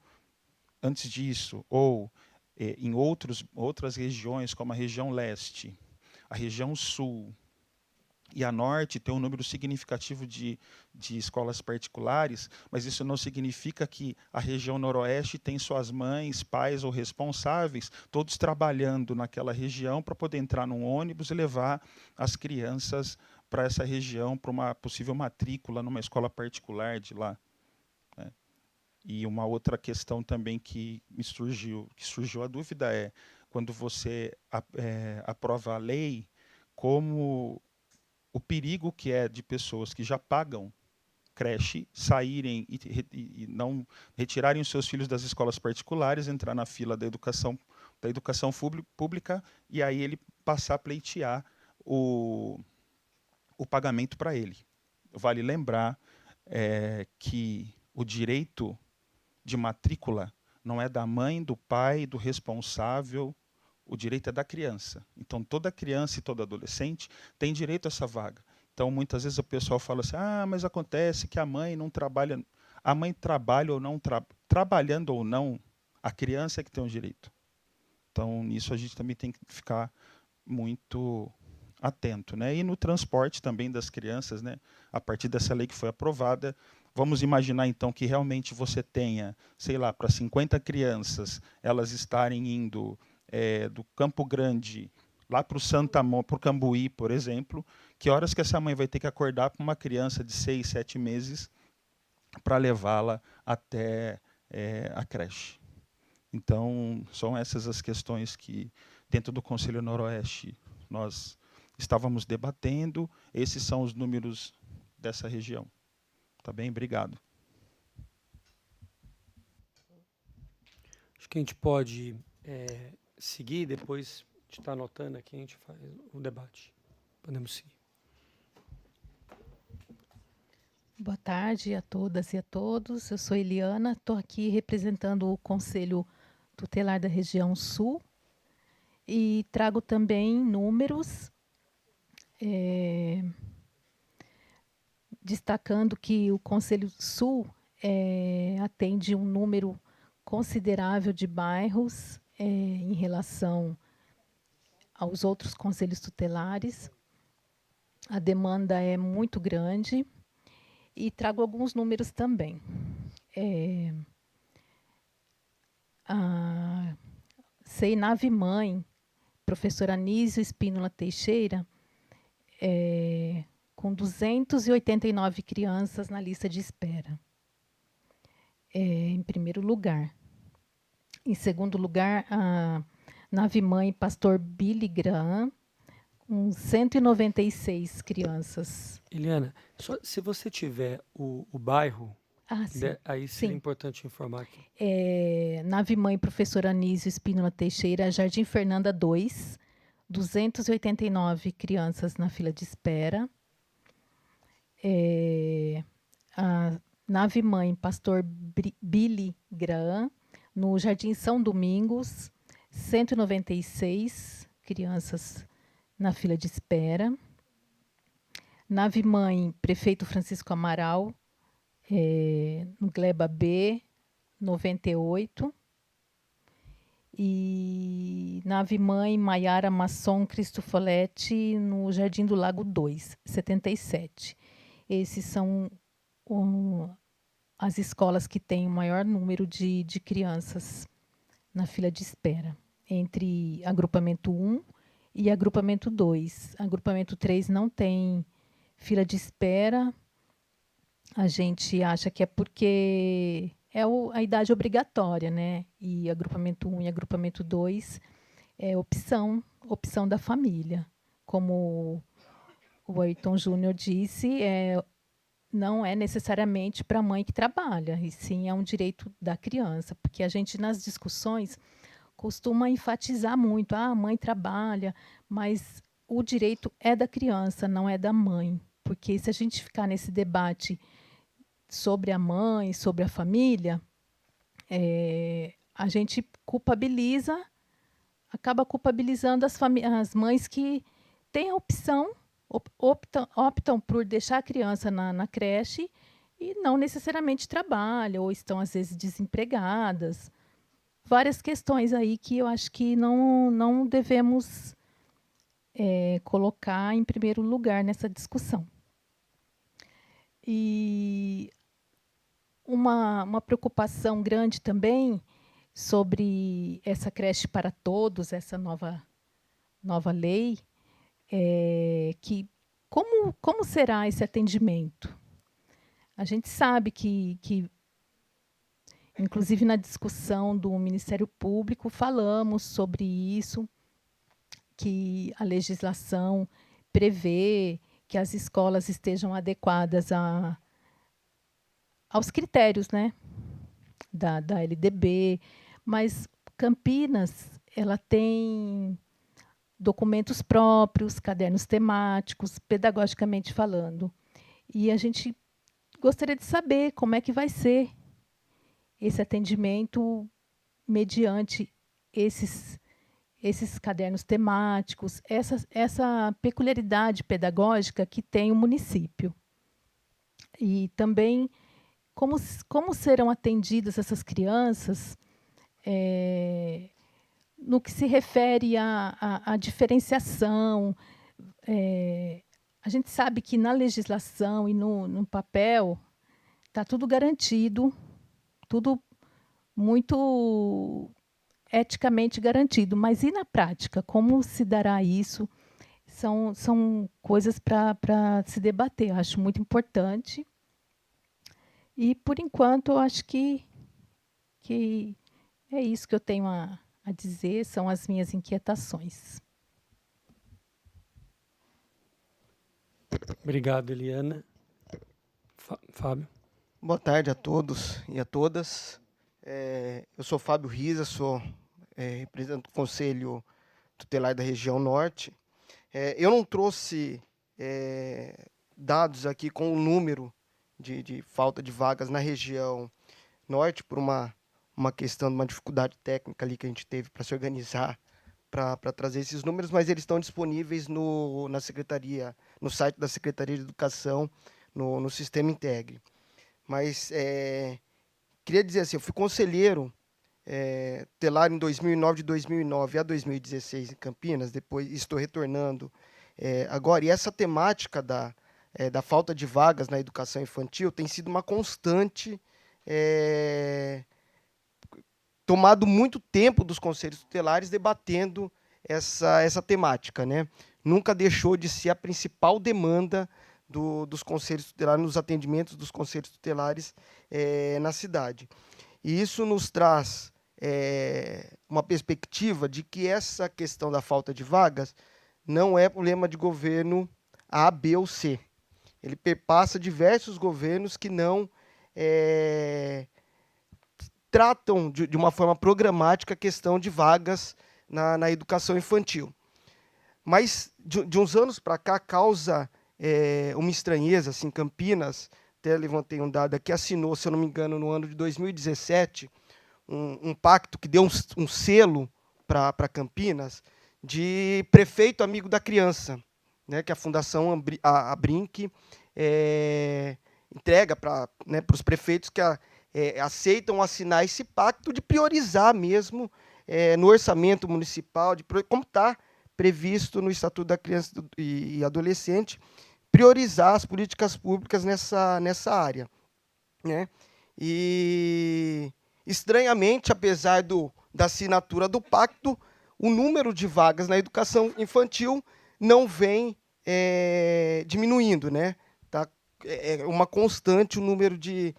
antes disso? Ou em outras regiões, como a região leste, a região sul e a norte, tem um número significativo de escolas particulares, mas isso não significa que a região noroeste tem suas mães, pais ou responsáveis, todos trabalhando naquela região para poder entrar num ônibus e levar as crianças para essa região, para uma possível matrícula numa escola particular de lá. Né? E uma outra questão também que surgiu a dúvida é, quando você aprova a lei, como o perigo que é de pessoas que já pagam creche saírem e não retirarem os seus filhos das escolas particulares, entrar na fila da educação pública e aí ele passar a pleitear o pagamento para ele. Vale lembrar que o direito de matrícula não é da mãe, do pai, do responsável, o direito é da criança. Então, toda criança e todo adolescente tem direito a essa vaga. Então, muitas vezes o pessoal fala assim, mas acontece que a mãe não trabalha. A mãe trabalha ou não, trabalhando ou não, a criança é que tem o direito. Então, nisso a gente também tem que ficar muito atento. Né? E no transporte também das crianças, né? A partir dessa lei que foi aprovada, vamos imaginar, então, que realmente você tenha, sei lá, para 50 crianças, elas estarem indo do Campo Grande lá para o Cambuí, por exemplo, que horas que essa mãe vai ter que acordar para uma criança de 6, 7 meses para levá-la até a creche. Então, são essas as questões que, dentro do Conselho Noroeste, nós estávamos debatendo. Esses são os números dessa região. Tá bem? Obrigado. Acho que a gente pode seguir, depois de estar anotando aqui, a gente faz o debate. Podemos seguir. Boa tarde a todas e a todos. Eu sou Eliana, estou aqui representando o Conselho Tutelar da Região Sul e trago também números, destacando que o Conselho Sul atende um número considerável de bairros em relação aos outros conselhos tutelares. A demanda é muito grande e trago alguns números também. A CEINAVE Mãe, professora Anísio Espínola Teixeira, com 289 crianças na lista de espera, em primeiro lugar. Em segundo lugar, a nave-mãe Pastor Billy Graham, com 196 crianças. Eliana, se você tiver o bairro, Sim. aí seria Sim. importante informar aqui. Nave-mãe Professora Anísio Espínola Teixeira, Jardim Fernanda 2, 289 crianças na fila de espera. A nave-mãe Pastor Billy Graham, no Jardim São Domingos, 196 crianças na fila de espera. Nave-mãe Prefeito Francisco Amaral, no Gleba B, 98. E nave-mãe Maiara Masson Cristofoletti, no Jardim do Lago 2, 77. Esses são as escolas que têm o maior número de crianças na fila de espera, entre agrupamento 1 e agrupamento 2. Agrupamento 3 não tem fila de espera. A gente acha que é porque é a idade obrigatória, né? E agrupamento 1 e agrupamento 2 é opção da família. Como o Ayrton Júnior disse, não é necessariamente para a mãe que trabalha, e sim é um direito da criança, porque a gente, nas discussões, costuma enfatizar muito, a mãe trabalha, mas o direito é da criança, não é da mãe. Porque se a gente ficar nesse debate sobre a mãe, sobre a família, a gente acaba culpabilizando as mães que têm a opção, optam por deixar a criança na creche e não necessariamente trabalham, ou estão, às vezes, desempregadas. Várias questões aí que eu acho que não devemos colocar em primeiro lugar nessa discussão. E uma preocupação grande também sobre essa creche para todos, essa nova lei, que como será esse atendimento? A gente sabe que inclusive na discussão do Ministério Público, falamos sobre isso, que a legislação prevê que as escolas estejam adequadas aos critérios, né, da LDB, mas Campinas ela tem documentos próprios, cadernos temáticos, pedagogicamente falando. E a gente gostaria de saber como é que vai ser esse atendimento mediante esses cadernos temáticos, essa peculiaridade pedagógica que tem o município. E também como serão atendidas essas crianças no que se refere à diferenciação. A gente sabe que na legislação e no papel está tudo garantido, tudo muito eticamente garantido, mas e na prática, como se dará isso? São coisas para se debater, eu acho muito importante. E, por enquanto, eu acho que é isso que eu tenho a dizer, são as minhas inquietações. Obrigado, Eliana. Fábio. Boa tarde a todos e a todas. Eu sou Fábio Riza, sou representante do Conselho Tutelar da Região Norte. Eu não trouxe dados aqui com o número de falta de vagas na região Norte, por uma questão, uma dificuldade técnica ali que a gente teve para se organizar, para trazer esses números, mas eles estão disponíveis no site da Secretaria de Educação, no Sistema Integre. Mas queria dizer assim, eu fui conselheiro tutelar em 2009, de 2009 a 2016 em Campinas, depois estou retornando agora, e essa temática da falta de vagas na educação infantil tem sido uma constante, tomado muito tempo dos conselhos tutelares debatendo essa temática, né? Nunca deixou de ser a principal demanda dos conselhos tutelares, nos atendimentos dos conselhos tutelares na cidade. E isso nos traz uma perspectiva de que essa questão da falta de vagas não é problema de governo A, B ou C. Ele perpassa diversos governos que não tratam de uma forma programática a questão de vagas na educação infantil. Mas, de uns anos para cá, causa uma estranheza. Assim, Campinas, até levantei um dado aqui, assinou, se eu não me engano, no ano de 2017, um pacto que deu um selo para Campinas de prefeito amigo da criança, né, que a Fundação Abrinq entrega para os prefeitos que aceitam assinar esse pacto de priorizar mesmo no orçamento municipal, como está previsto no Estatuto da Criança e Adolescente, priorizar as políticas públicas nessa área, né? E, estranhamente, apesar da assinatura do pacto, o número de vagas na educação infantil não vem diminuindo, né? Tá, uma constante o número de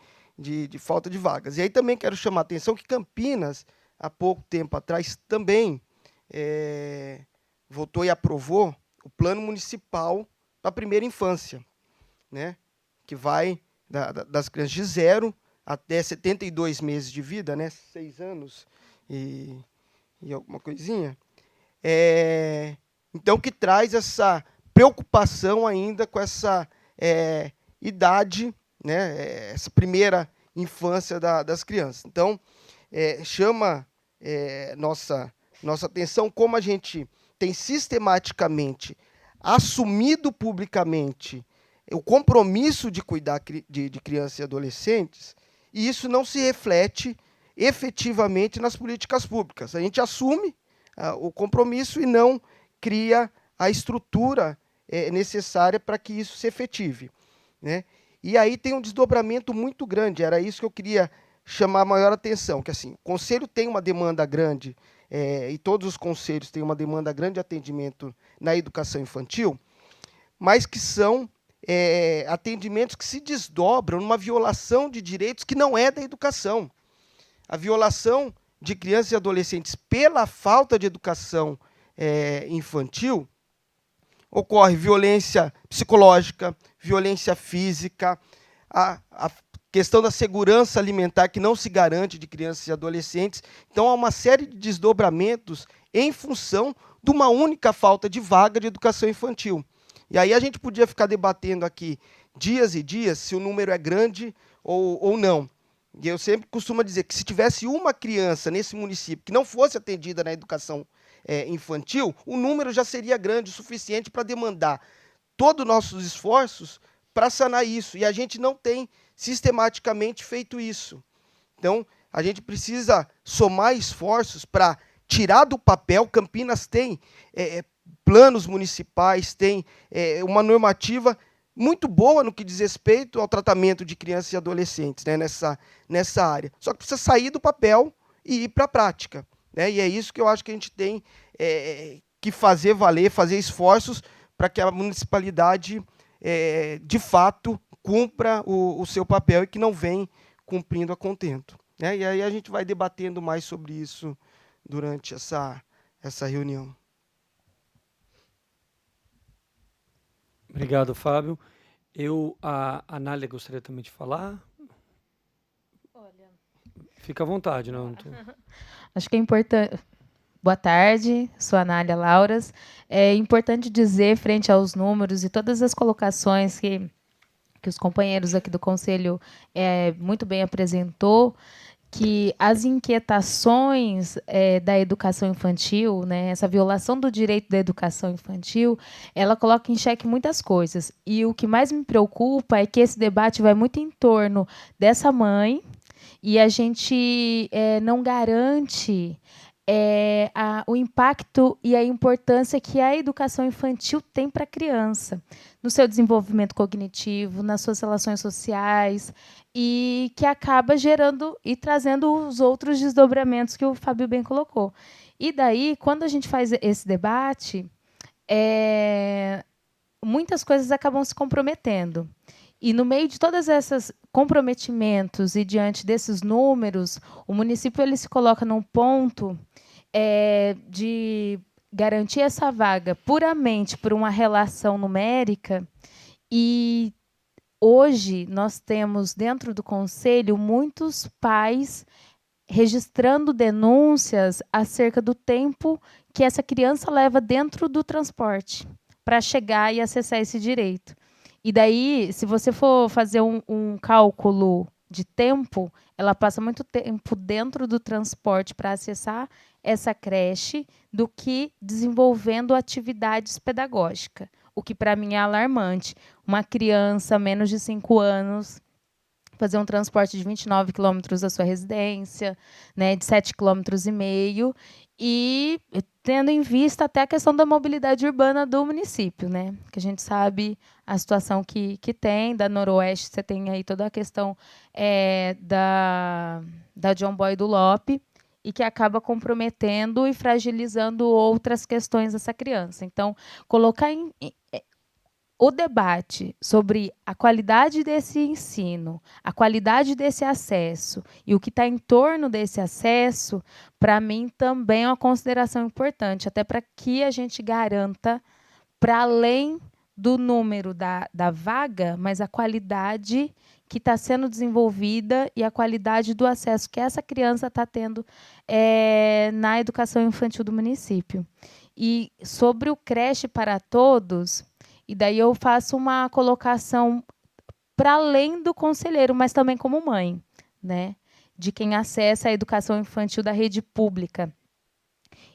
falta de vagas. E aí também quero chamar a atenção que Campinas, há pouco tempo atrás, também votou e aprovou o Plano Municipal da Primeira Infância, né? Que vai das crianças de 0 até 72 meses de vida, né? 6 anos e alguma coisinha. Então, que traz essa preocupação ainda com essa idade, né? Essa primeira infância das crianças. Então, chama nossa atenção como a gente tem sistematicamente assumido publicamente o compromisso de cuidar de crianças e adolescentes, e isso não se reflete efetivamente nas políticas públicas. A gente assume o compromisso e não cria a estrutura necessária para que isso se efetive, né? E aí tem um desdobramento muito grande, era isso que eu queria chamar maior atenção, que assim, o Conselho tem uma demanda grande, e todos os conselhos têm uma demanda grande de atendimento na educação infantil, mas que são atendimentos que se desdobram numa violação de direitos que não é da educação. A violação de crianças e adolescentes pela falta de educação infantil ocorre violência psicológica, violência física, a questão da segurança alimentar que não se garante de crianças e adolescentes. Então, há uma série de desdobramentos em função de uma única falta de vaga de educação infantil. E aí a gente podia ficar debatendo aqui dias e dias se o número é grande ou não. E eu sempre costumo dizer que se tivesse uma criança nesse município que não fosse atendida na educação infantil, o número já seria grande o suficiente para demandar todos os nossos esforços para sanar isso. E a gente não tem sistematicamente feito isso. Então, a gente precisa somar esforços para tirar do papel. Campinas tem planos municipais, tem uma normativa muito boa no que diz respeito ao tratamento de crianças e adolescentes, né, nessa área. Só que precisa sair do papel e ir para a prática, né? E é isso que eu acho que a gente tem que fazer valer, fazer esforços para que a municipalidade, de fato, cumpra o seu papel e que não vem cumprindo a contento, né? E aí a gente vai debatendo mais sobre isso durante essa reunião. Obrigado, Fábio. A Anália gostaria também de falar. Olha, fica à vontade, não. Acho que é importante. Boa tarde, sou a Anália Lauras. É importante dizer, frente aos números e todas as colocações que os companheiros aqui do Conselho muito bem apresentou, que as inquietações da educação infantil, né, essa violação do direito da educação infantil, ela coloca em xeque muitas coisas. E o que mais me preocupa é que esse debate vai muito em torno dessa mãe e a gente não garante o impacto e a importância que a educação infantil tem para a criança, no seu desenvolvimento cognitivo, nas suas relações sociais, e que acaba gerando e trazendo os outros desdobramentos que o Fábio bem colocou. E daí, quando a gente faz esse debate, muitas coisas acabam se comprometendo. E no meio de todos esses comprometimentos e diante desses números, o município ele se coloca num ponto de garantir essa vaga puramente por uma relação numérica. E hoje nós temos dentro do conselho muitos pais registrando denúncias acerca do tempo que essa criança leva dentro do transporte para chegar e acessar esse direito. E daí, se você for fazer um cálculo de tempo, ela passa muito tempo dentro do transporte para acessar essa creche do que desenvolvendo atividades pedagógicas, o que para mim é alarmante. Uma criança menos de 5 anos fazer um transporte de 29 quilômetros da sua residência, né, de 7,5 quilômetros, e tendo em vista até a questão da mobilidade urbana do município, né, que a gente sabe a situação que tem, da Noroeste você tem aí toda a questão da John Boy do Lope, e que acaba comprometendo e fragilizando outras questões dessa criança. Então, colocar o debate sobre a qualidade desse ensino, a qualidade desse acesso e o que está em torno desse acesso, para mim também é uma consideração importante, até para que a gente garanta, para além do número da vaga, mas a qualidade que está sendo desenvolvida e a qualidade do acesso que essa criança está tendo na educação infantil do município. E sobre o creche para todos, e daí eu faço uma colocação para além do conselheiro, mas também como mãe, né, de quem acessa a educação infantil da rede pública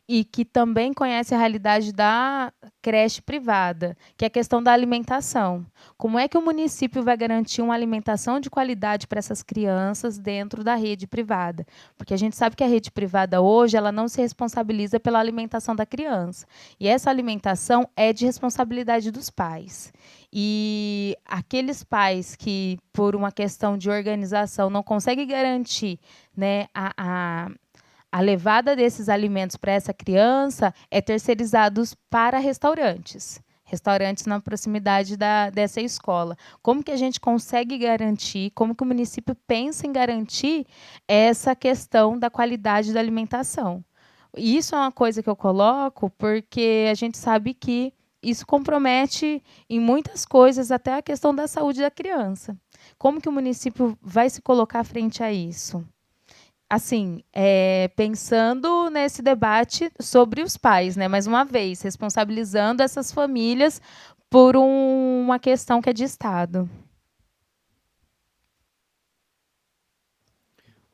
e que também conhece a realidade da creche privada, que é a questão da alimentação. Como é que o município vai garantir uma alimentação de qualidade para essas crianças dentro da rede privada? Porque a gente sabe que a rede privada hoje ela não se responsabiliza pela alimentação da criança. E essa alimentação é de responsabilidade dos pais. E aqueles pais que, por uma questão de organização, não conseguem garantir, né, a levada desses alimentos para essa criança é terceirizados para restaurantes na proximidade dessa escola. Como que a gente consegue garantir, como que o município pensa em garantir essa questão da qualidade da alimentação? Isso é uma coisa que eu coloco porque a gente sabe que isso compromete em muitas coisas, até a questão da saúde da criança. Como que o município vai se colocar frente a isso? Assim, pensando nesse debate sobre os pais, né, mais uma vez, responsabilizando essas famílias por uma questão que é de Estado.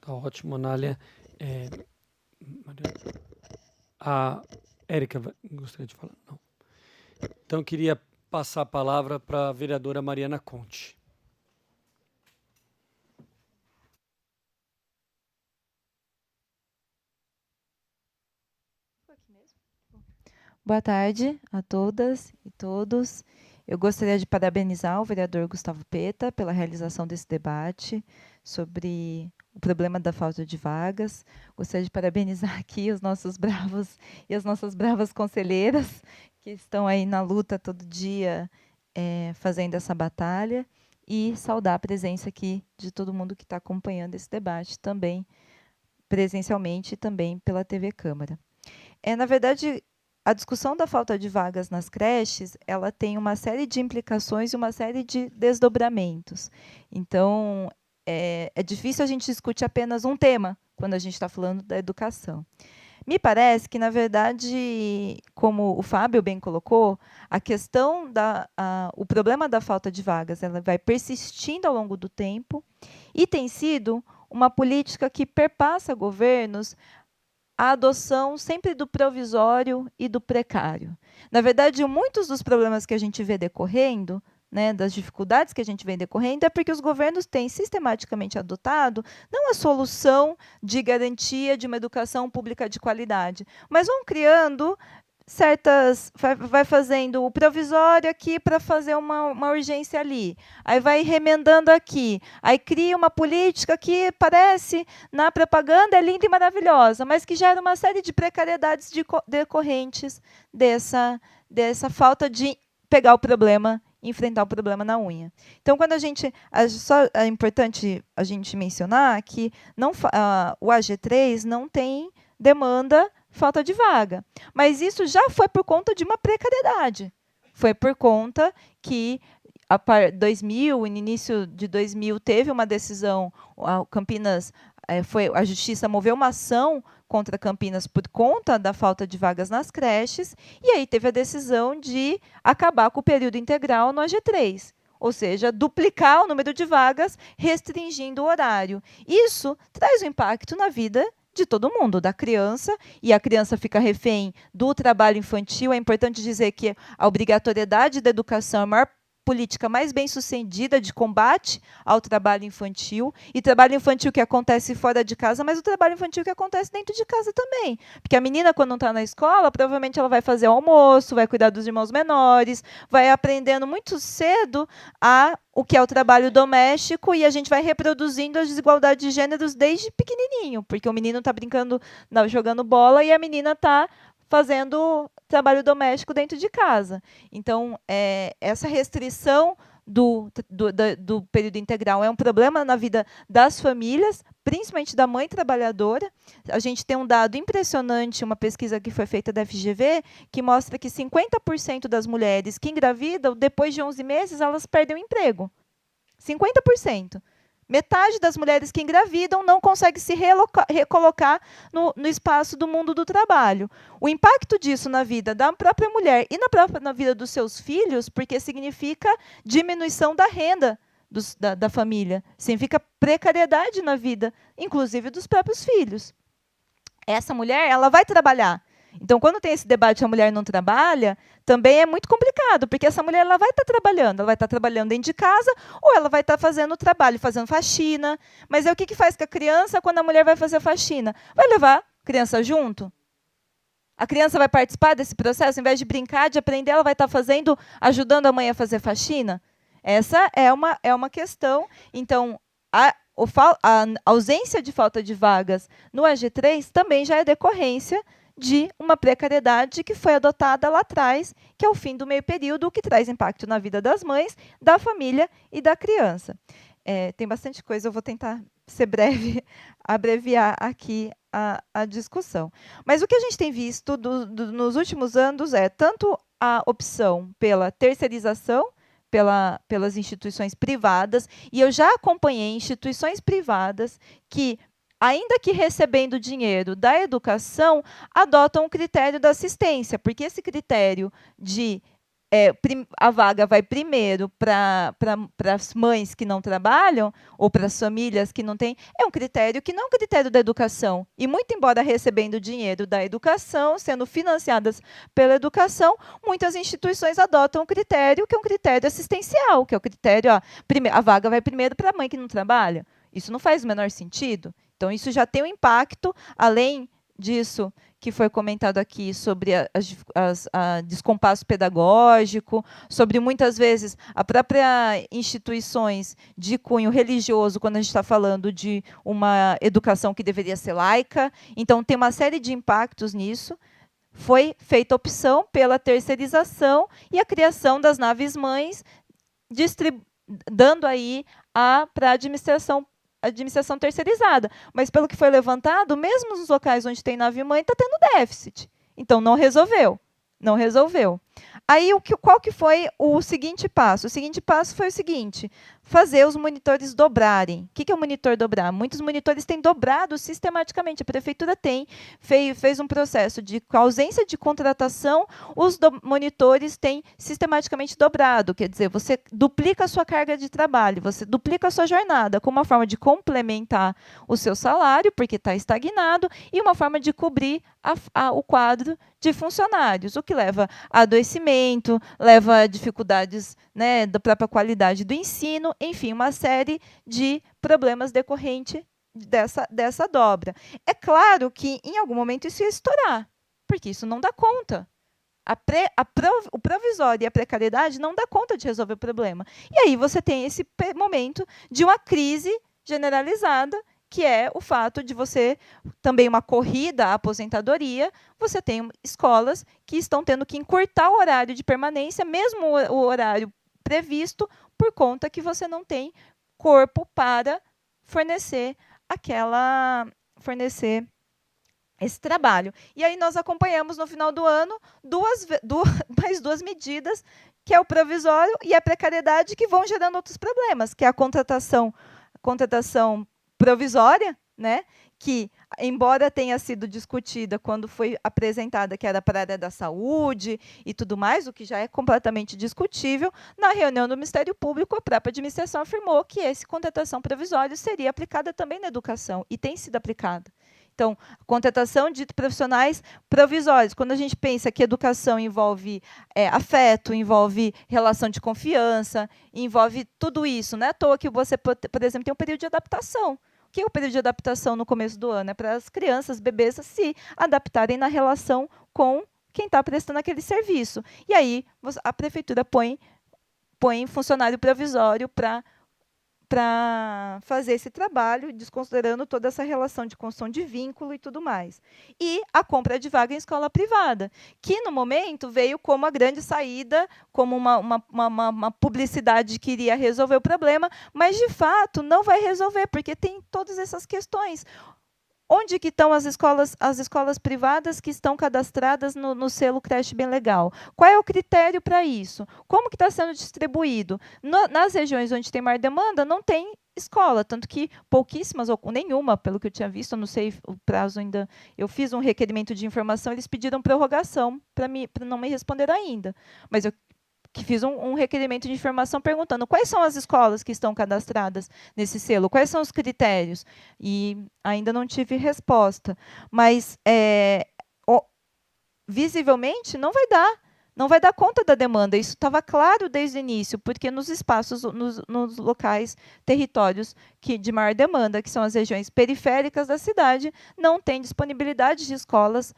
Tá ótimo, Anália. A Érica gostaria de falar? Não. Então, eu queria passar a palavra para a vereadora Mariana Conte. Boa tarde a todas e todos. Eu gostaria de parabenizar o vereador Gustavo Peta pela realização desse debate sobre o problema da falta de vagas. Gostaria de parabenizar aqui os nossos bravos e as nossas bravas conselheiras que estão aí na luta todo dia fazendo essa batalha e saudar a presença aqui de todo mundo que está acompanhando esse debate também presencialmente e também pela TV Câmara. Na verdade, a discussão da falta de vagas nas creches, ela tem uma série de implicações e uma série de desdobramentos. Então, é difícil a gente discutir apenas um tema quando a gente está falando da educação. Me parece que, na verdade, como o Fábio bem colocou, a questão o problema da falta de vagas, ela vai persistindo ao longo do tempo e tem sido uma política que perpassa governos a adoção sempre do provisório e do precário. Na verdade, muitos dos problemas que a gente vê decorrendo, né, das dificuldades que a gente vê decorrendo, é porque os governos têm sistematicamente adotado não a solução de garantia de uma educação pública de qualidade, mas vão criando vai fazendo o provisório aqui para fazer uma urgência ali, aí vai remendando aqui, aí cria uma política que parece, na propaganda, é linda e maravilhosa, mas que gera uma série de precariedades decorrentes dessa falta de pegar o problema, enfrentar o problema na unha. Então, quando é importante a gente mencionar que o AG3 não tem demanda, falta de vaga. Mas isso já foi por conta de uma precariedade. Foi por conta que, no início de 2000, teve uma decisão, Campinas, a Justiça moveu uma ação contra Campinas por conta da falta de vagas nas creches, e aí teve a decisão de acabar com o período integral no AG3, ou seja, duplicar o número de vagas, restringindo o horário. Isso traz um impacto na vida de todo mundo, da criança, e a criança fica refém do trabalho infantil. É importante dizer que a obrigatoriedade da educação é a maior política mais bem-sucedida de combate ao trabalho infantil, e trabalho infantil que acontece fora de casa, mas o trabalho infantil que acontece dentro de casa também. Porque a menina, quando não está na escola, provavelmente ela vai fazer almoço, vai cuidar dos irmãos menores, vai aprendendo muito cedo o que é o trabalho doméstico, e a gente vai reproduzindo as desigualdades de gêneros desde pequenininho, porque o menino está brincando, jogando bola, e a menina está fazendo trabalho doméstico dentro de casa. Então, essa restrição do período integral é um problema na vida das famílias, principalmente da mãe trabalhadora. A gente tem um dado impressionante, uma pesquisa que foi feita da FGV, que mostra que 50% das mulheres que engravidam, depois de 11 meses, elas perdem o emprego. 50%. Metade das mulheres que engravidam não consegue se recolocar no espaço do mundo do trabalho. O impacto disso na vida da própria mulher e na vida dos seus filhos, porque significa diminuição da renda da família, significa precariedade na vida, inclusive dos próprios filhos. Essa mulher, ela vai trabalhar. Então, quando tem esse debate, a mulher não trabalha, também é muito complicado, porque essa mulher ela vai estar trabalhando dentro de casa, ou ela vai estar fazendo trabalho, fazendo faxina. Mas o que faz com a criança quando a mulher vai fazer faxina? Vai levar a criança junto? A criança vai participar desse processo? Em vez de brincar, de aprender, ela vai estar ajudando a mãe a fazer faxina? Essa é uma questão. Então, a ausência de falta de vagas no AG3 também já é decorrência de uma precariedade que foi adotada lá atrás, que é o fim do meio período, o que traz impacto na vida das mães, da família e da criança. Tem bastante coisa, eu vou tentar ser breve, abreviar aqui a discussão. Mas o que a gente tem visto nos últimos anos é tanto a opção pela terceirização, pelas instituições privadas, e eu já acompanhei instituições privadas que, ainda que recebendo dinheiro da educação, adotam o critério da assistência, porque esse critério de a vaga vai primeiro para as mães que não trabalham, ou para as famílias que não têm, é um critério que não é um critério da educação. E, muito embora recebendo dinheiro da educação, sendo financiadas pela educação, muitas instituições adotam um critério que é um critério assistencial, que é o critério, a vaga vai primeiro para a mãe que não trabalha. Isso não faz o menor sentido. Então, isso já tem um impacto, além disso que foi comentado aqui, sobre descompasso pedagógico, sobre, muitas vezes, a própria instituições de cunho religioso, quando a gente está falando de uma educação que deveria ser laica. Então, tem uma série de impactos nisso. Foi feita a opção pela terceirização e a criação das naves-mães, dando aí para a administração terceirizada. Mas, pelo que foi levantado, mesmo nos locais onde tem nave-mãe, está tendo déficit. Então, não resolveu. Não resolveu. Aí, qual que foi o seguinte passo? O seguinte passo foi o seguinte: fazer os monitores dobrarem. O que é o monitor dobrar? Muitos monitores têm dobrado sistematicamente. A prefeitura fez um processo de, com ausência de contratação, os monitores têm sistematicamente dobrado. Quer dizer, você duplica a sua carga de trabalho, você duplica a sua jornada, como uma forma de complementar o seu salário, porque está estagnado, e uma forma de cobrir o quadro de funcionários, o que leva a adoecimento, leva a dificuldades, né, da própria qualidade do ensino, enfim, uma série de problemas decorrentes dessa dobra. É claro que, em algum momento, isso ia estourar, porque isso não dá conta. O provisório e a precariedade não dá conta de resolver o problema. E aí você tem esse momento de uma crise generalizada que é o fato de você, também uma corrida à aposentadoria, você tem escolas que estão tendo que encurtar o horário de permanência, mesmo o horário previsto, por conta que você não tem corpo para fornecer esse trabalho. E aí nós acompanhamos no final do ano mais duas medidas, que é o provisório e a precariedade, que vão gerando outros problemas, que é a contratação provisória, né, que, embora tenha sido discutida quando foi apresentada, que era para a área da saúde e tudo mais, o que já é completamente discutível, na reunião do Ministério Público, a própria administração afirmou que essa contratação provisória seria aplicada também na educação, e tem sido aplicada. Então, contratação de profissionais provisórios. Quando a gente pensa que educação envolve afeto, envolve relação de confiança, envolve tudo isso, não é à toa que você, por exemplo, tem um período de adaptação. O que é o período de adaptação no começo do ano? É para as crianças, bebês, se adaptarem na relação com quem está prestando aquele serviço. E aí a prefeitura põe funcionário provisório para fazer esse trabalho, desconsiderando toda essa relação de construção de vínculo e tudo mais. E a compra de vaga em escola privada, que, no momento, veio como a grande saída, como uma publicidade que iria resolver o problema, mas, de fato, não vai resolver, porque tem todas essas questões. Onde que estão as escolas privadas que estão cadastradas no selo Creche Bem Legal? Qual é o critério para isso? Como que está sendo distribuído? Nas regiões onde tem maior demanda, não tem escola, tanto que pouquíssimas, ou nenhuma, pelo que eu tinha visto, eu não sei o prazo ainda, eu fiz um requerimento de informação, eles pediram prorrogação para não me responder ainda. Mas eu fiz um requerimento de informação perguntando quais são as escolas que estão cadastradas nesse selo, quais são os critérios, e ainda não tive resposta. Mas, visivelmente, não vai dar conta da demanda. Isso estava claro desde o início, porque nos espaços, nos locais, territórios de maior demanda, que são as regiões periféricas da cidade, não tem disponibilidade de escolas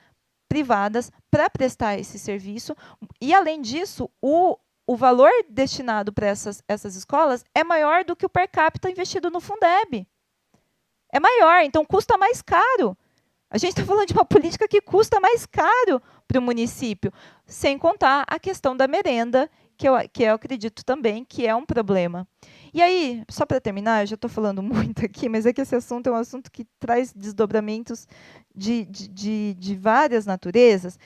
privadas para prestar esse serviço. E, além disso, o valor destinado para essas escolas é maior do que o per capita investido no Fundeb. É maior, então custa mais caro. A gente está falando de uma política que custa mais caro para o município, sem contar a questão da merenda, que eu acredito também que é um problema. E aí, só para terminar, eu já estou falando muito aqui, mas é que esse assunto é um assunto que traz desdobramentos de várias naturezas.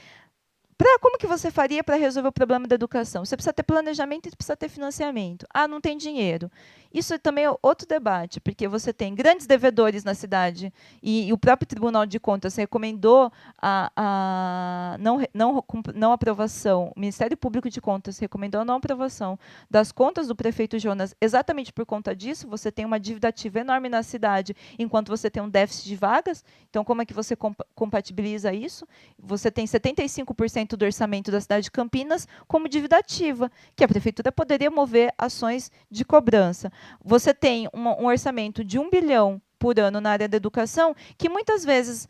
Como que você faria para resolver o problema da educação? Você precisa ter planejamento e precisa ter financiamento. Ah, não tem dinheiro. Isso também é outro debate, porque você tem grandes devedores na cidade e o próprio Tribunal de Contas recomendou a não aprovação, o Ministério Público de Contas recomendou a não aprovação das contas do prefeito Jonas exatamente por conta disso. Você tem uma dívida ativa enorme na cidade, enquanto você tem um déficit de vagas. Então, como é que você compatibiliza isso? Você tem 75% do orçamento da cidade de Campinas como dívida ativa, que a prefeitura poderia mover ações de cobrança. Você tem um orçamento de 1 bilhão por ano na área da educação, que muitas vezes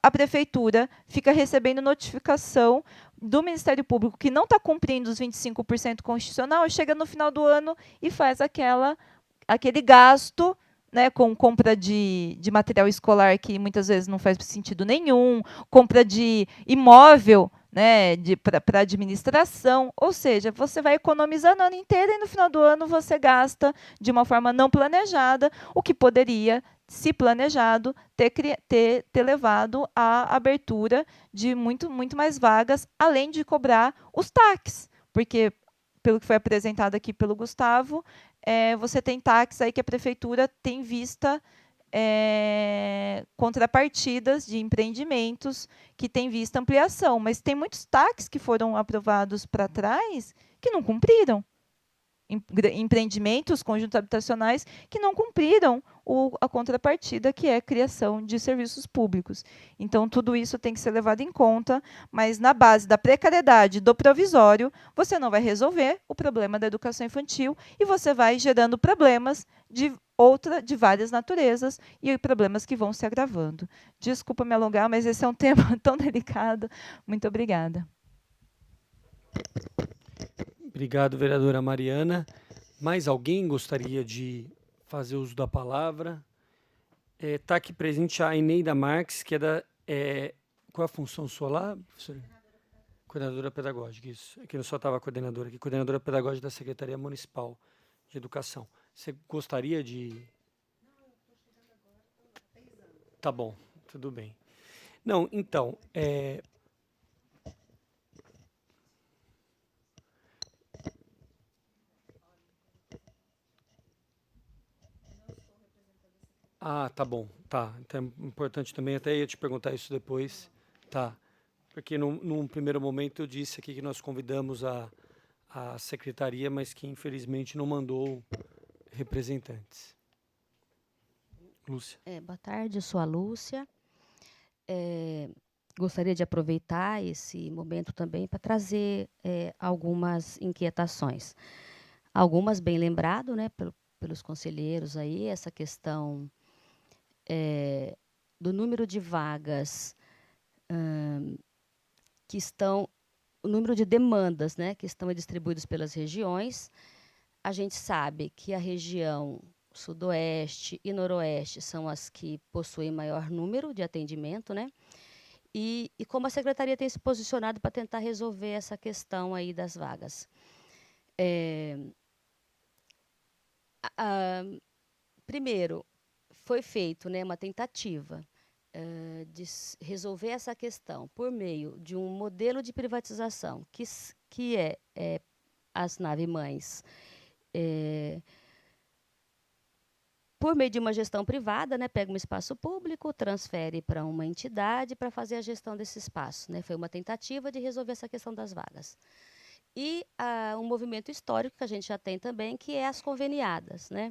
a prefeitura fica recebendo notificação do Ministério Público que não está cumprindo os 25% constitucional, chega no final do ano e faz aquele gasto, né, com compra de material escolar que muitas vezes não faz sentido nenhum, compra de imóvel, né, para administração, ou seja, você vai economizando o ano inteiro e no final do ano você gasta de uma forma não planejada, o que poderia, se planejado, ter levado à abertura de muito mais vagas, além de cobrar os TACs, porque, pelo que foi apresentado aqui pelo Gustavo, você tem TACs aí que a prefeitura tem vista contrapartidas de empreendimentos que têm vista ampliação, mas tem muitos TACs que foram aprovados para trás que não cumpriram. Empreendimentos, conjuntos habitacionais que não cumpriram a contrapartida, que é a criação de serviços públicos. Então, tudo isso tem que ser levado em conta, mas na base da precariedade do provisório, você não vai resolver o problema da educação infantil e você vai gerando problemas de várias naturezas e problemas que vão se agravando. Desculpa me alongar, mas esse é um tema tão delicado. Muito obrigada. Obrigado, vereadora Mariana. Mais alguém gostaria de fazer uso da palavra? Está aqui presente a Eneida Marques, que é da... qual é a função sua lá, professora? Coordenadora pedagógica, isso. Aqui não só estava a coordenadora aqui, coordenadora pedagógica da Secretaria Municipal de Educação. Você gostaria de... Não, eu estou chegando agora, estou há 10 anos. Tá bom, tudo bem. Não, então, Ah, tá bom, tá. Então é importante também, até ia te perguntar isso depois, tá. Porque num primeiro momento eu disse aqui que nós convidamos a secretaria, mas que infelizmente não mandou representantes. Lúcia. Boa tarde, eu sou a Lúcia. Gostaria de aproveitar esse momento também para trazer algumas inquietações. Algumas bem lembrado, né, pelos conselheiros aí, essa questão do número de vagas que estão, o número de demandas, né, que estão distribuídas pelas regiões. A gente sabe que a região Sudoeste e Noroeste são as que possuem maior número de atendimento, né? E como a Secretaria tem se posicionado para tentar resolver essa questão aí das vagas. Primeiro, foi feito, né, uma tentativa de resolver essa questão por meio de um modelo de privatização, que é as nave-mães, por meio de uma gestão privada, né, pega um espaço público, transfere para uma entidade para fazer a gestão desse espaço, né? Foi uma tentativa de resolver essa questão das vagas. E um movimento histórico que a gente já tem também, que é as conveniadas, né?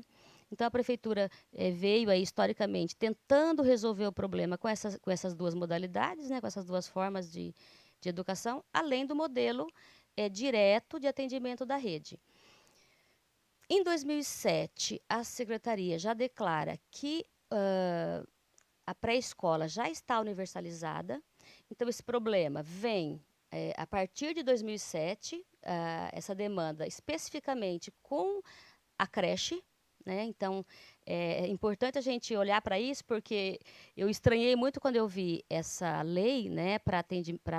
Então, a prefeitura veio aí, historicamente, tentando resolver o problema com essas duas modalidades, né, com essas duas formas de educação, além do modelo direto de atendimento da rede. Em 2007, a Secretaria já declara que a pré-escola já está universalizada. Então, esse problema vem a partir de 2007, essa demanda especificamente com a creche, né? Então, é importante a gente olhar para isso, porque eu estranhei muito quando eu vi essa lei, né, para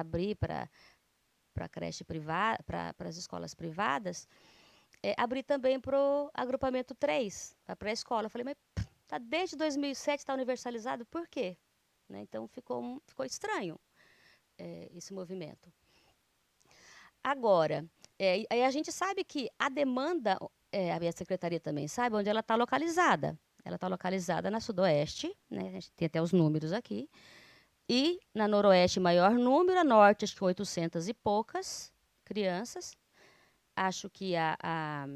abrir para a creche privada, para as escolas privadas, abrir também para o agrupamento 3, para a pré-escola. Eu falei, mas desde 2007 está universalizado, por quê? Né? Então, ficou estranho esse movimento. Agora, a gente sabe que a demanda, a minha secretaria também sabe onde ela está localizada. Ela está localizada na Sudoeste, né? A gente tem até os números aqui. E na Noroeste, maior número, a Norte, acho que 800 e poucas crianças. Acho que a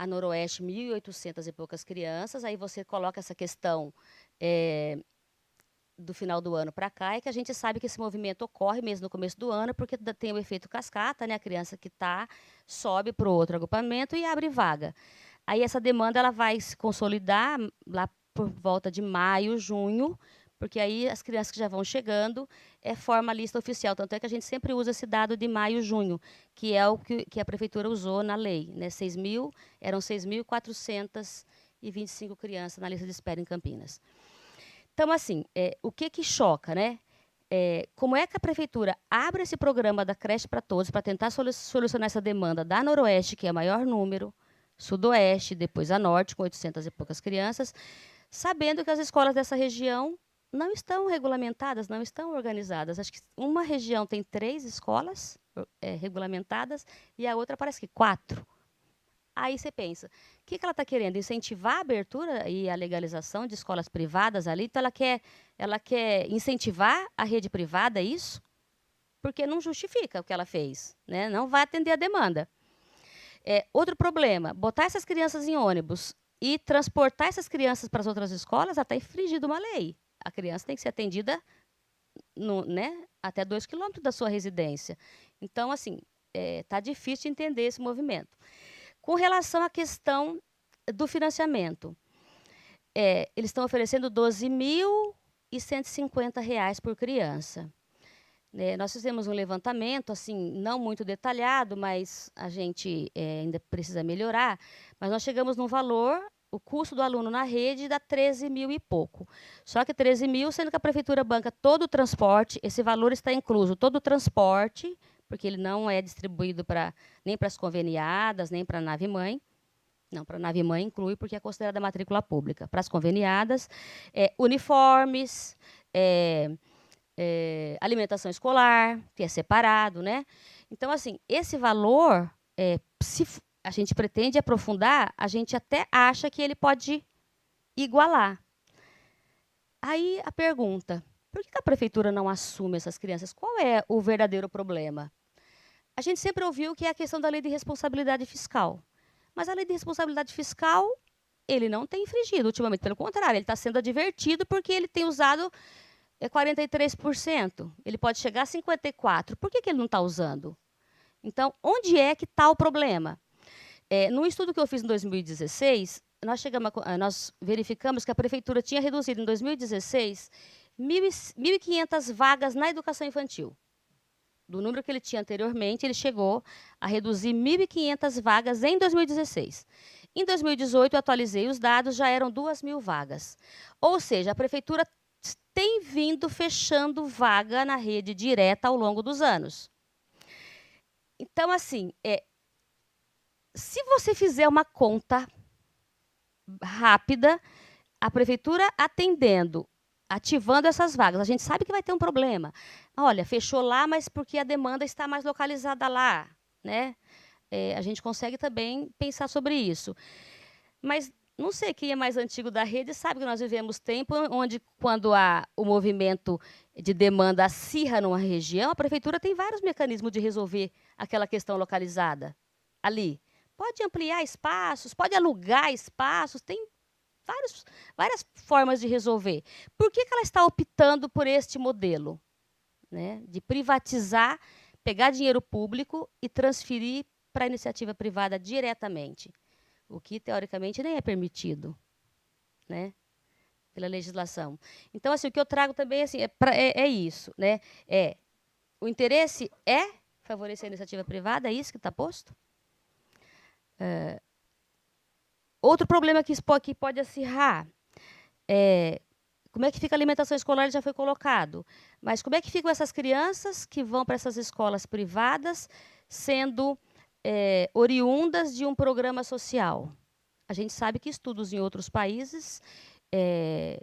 Noroeste, 1.800 e poucas crianças. Aí você coloca essa questão do final do ano para cá, é que a gente sabe que esse movimento ocorre mesmo no começo do ano, porque tem o efeito cascata, né? A criança que sobe para o outro agrupamento e abre vaga. Aí essa demanda ela vai se consolidar lá por volta de maio, junho, porque aí as crianças que já vão chegando forma a lista oficial. Tanto é que a gente sempre usa esse dado de maio, junho, que é o que a prefeitura usou na lei, né? Eram 6.425 crianças na lista de espera em Campinas. Então, assim, o que choca, né? Como é que a prefeitura abre esse programa da creche para todos para tentar solucionar essa demanda da Noroeste, que é o maior número, Sudoeste, depois a Norte, com 800 e poucas crianças, sabendo que as escolas dessa região não estão regulamentadas, não estão organizadas. Acho que uma região tem 3 escolas regulamentadas e a outra parece que 4. Aí você pensa, o que ela está querendo? Incentivar a abertura e a legalização de escolas privadas ali? Então, ela quer incentivar a rede privada, é isso? Porque não justifica o que ela fez, né? Não vai atender a demanda. Outro problema, botar essas crianças em ônibus e transportar essas crianças para as outras escolas, ela está infringindo uma lei. A criança tem que ser atendida né, até 2 quilômetros da sua residência. Então, assim, está difícil de entender esse movimento. Com relação à questão do financiamento, eles estão oferecendo R$ 12.150 por criança. Nós fizemos um levantamento, assim, não muito detalhado, mas a gente ainda precisa melhorar, mas nós chegamos num valor o custo do aluno na rede dá 13 mil e pouco. Só que 13 mil, sendo que a prefeitura banca todo o transporte, esse valor está incluso todo o transporte, porque ele não é distribuído nem para as conveniadas, nem para a nave-mãe. Não, para a nave-mãe inclui, porque é considerada matrícula pública. Para as conveniadas, uniformes, alimentação escolar, que é separado, né? Então, assim, esse valor, se a gente pretende aprofundar, a gente até acha que ele pode igualar. Aí a pergunta, por que a prefeitura não assume essas crianças? Qual é o verdadeiro problema? A gente sempre ouviu que é a questão da lei de responsabilidade fiscal. Mas a lei de responsabilidade fiscal, ele não tem infringido ultimamente, pelo contrário, ele está sendo advertido porque ele tem usado 43%. Ele pode chegar a 54%. Por que ele não está usando? Então, onde é que está o problema? No estudo que eu fiz em 2016, nós verificamos que a prefeitura tinha reduzido em 2016 1.500 vagas na educação infantil. Do número que ele tinha anteriormente, ele chegou a reduzir 1.500 vagas em 2016. Em 2018, eu atualizei os dados, já eram 2.000 vagas. Ou seja, a prefeitura tem vindo fechando vaga na rede direta ao longo dos anos. Então, assim, se você fizer uma conta rápida, a prefeitura ativando essas vagas, a gente sabe que vai ter um problema. Olha, fechou lá, mas porque a demanda está mais localizada lá, né? A gente consegue também pensar sobre isso. Mas não sei quem é mais antigo da rede, sabe que nós vivemos tempo onde, quando o movimento de demanda acirra numa região, a prefeitura tem vários mecanismos de resolver aquela questão localizada ali. Pode ampliar espaços, pode alugar espaços, tem várias formas de resolver. Por que ela está optando por este modelo, né, de privatizar, pegar dinheiro público e transferir para a iniciativa privada diretamente? O que, teoricamente, nem é permitido, né, pela legislação. Então, assim, o que eu trago também assim, é isso. Né, o interesse é favorecer a iniciativa privada, é isso que está posto? Outro problema que pode acirrar como é que fica a alimentação escolar, já foi colocado. Mas como é que ficam essas crianças que vão para essas escolas privadas sendo oriundas de um programa social? A gente sabe que estudos em outros países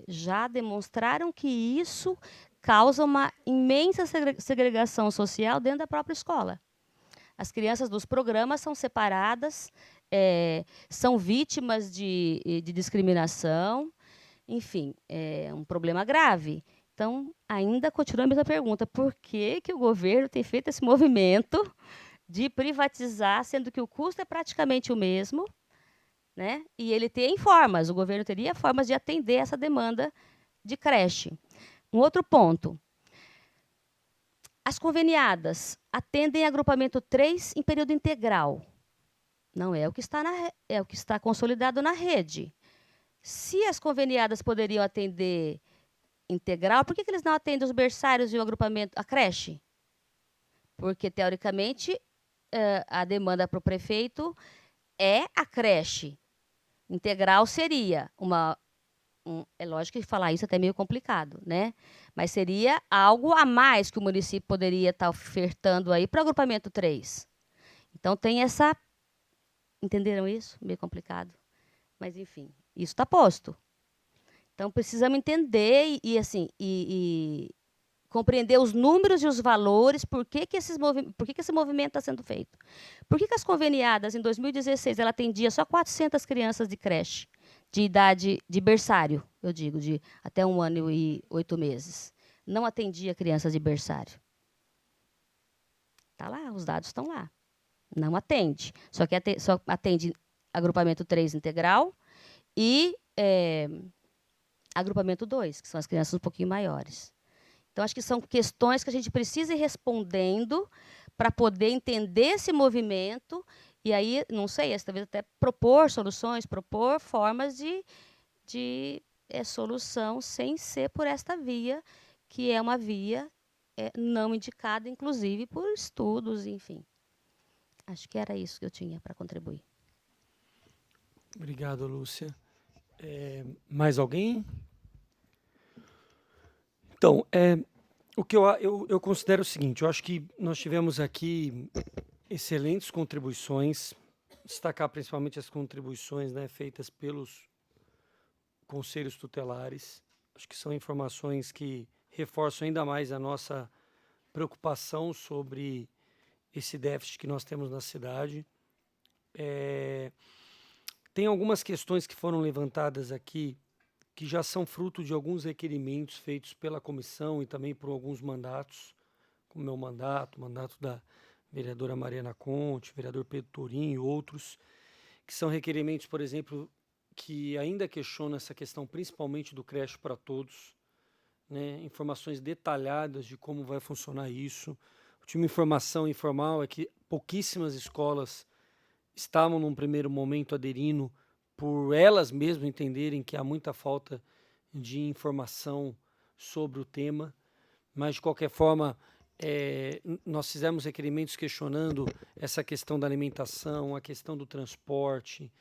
já demonstraram que isso causa uma imensa segregação social dentro da própria escola. As crianças dos programas são separadas, são vítimas de discriminação, enfim, é um problema grave. Então, ainda continua a mesma pergunta, por que o governo tem feito esse movimento de privatizar, sendo que o custo é praticamente o mesmo, né? E ele tem formas, o governo teria formas de atender essa demanda de creche. Um outro ponto, as conveniadas atendem agrupamento 3 em período integral. Não é o que está consolidado na rede. Se as conveniadas poderiam atender integral, por que eles não atendem os berçários e o agrupamento, a creche? Porque, teoricamente, a demanda para o prefeito é a creche. Integral seria é lógico que falar isso é até meio complicado, né? Mas seria algo a mais que o município poderia estar ofertando aí para o agrupamento 3. Então, tem essa... Entenderam isso? Meio complicado. Mas, enfim, isso está posto. Então, precisamos entender e compreender os números e os valores, por que esse movimento está sendo feito. Por que as conveniadas, em 2016, ela atendia só 400 crianças de creche, de idade de berçário, eu digo, de até 1 ano e 8 meses. Não atendia crianças de berçário. Está lá, os dados estão lá. Não atende. Só atende agrupamento 3 integral e agrupamento 2, que são as crianças um pouquinho maiores. Então, acho que são questões que a gente precisa ir respondendo para poder entender esse movimento e aí, não sei, talvez até propor soluções, propor formas de solução sem ser por esta via, que é uma via não indicada, inclusive, por estudos, enfim. Acho que era isso que eu tinha para contribuir. Obrigado, Lúcia. Mais alguém? Então, o que eu considero o seguinte, eu acho que nós tivemos aqui excelentes contribuições, destacar principalmente as contribuições, né, feitas pelos conselhos tutelares. Acho que são informações que reforçam ainda mais a nossa preocupação sobre esse déficit que nós temos na cidade. Tem algumas questões que foram levantadas aqui que já são fruto de alguns requerimentos feitos pela comissão e também por alguns mandatos, como meu mandato, o mandato da vereadora Mariana Conte, vereador Pedro Torinho e outros, que são requerimentos, por exemplo, que ainda questionam essa questão principalmente do creche para todos, né? Informações detalhadas de como vai funcionar isso. A última informação informal é que pouquíssimas escolas estavam num primeiro momento aderindo por elas mesmas entenderem que há muita falta de informação sobre o tema, mas de qualquer forma nós fizemos requerimentos questionando essa questão da alimentação, a questão do transporte,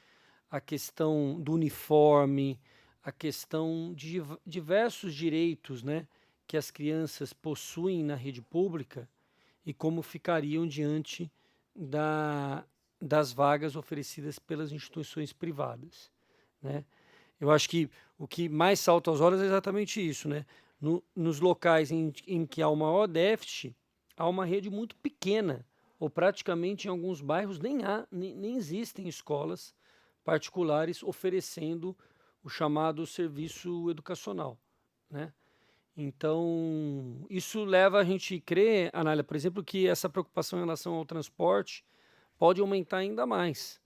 a questão do uniforme, a questão de diversos direitos, né, que as crianças possuem na rede pública e como ficariam diante das vagas oferecidas pelas instituições privadas, né? Eu acho que o que mais salta aos olhos é exatamente isso, né? Nos locais em que há o maior déficit, há uma rede muito pequena, ou praticamente em alguns bairros nem existem escolas particulares oferecendo o chamado serviço educacional, né? Então, isso leva a gente a crer, Anália, por exemplo, que essa preocupação em relação ao transporte pode aumentar ainda mais,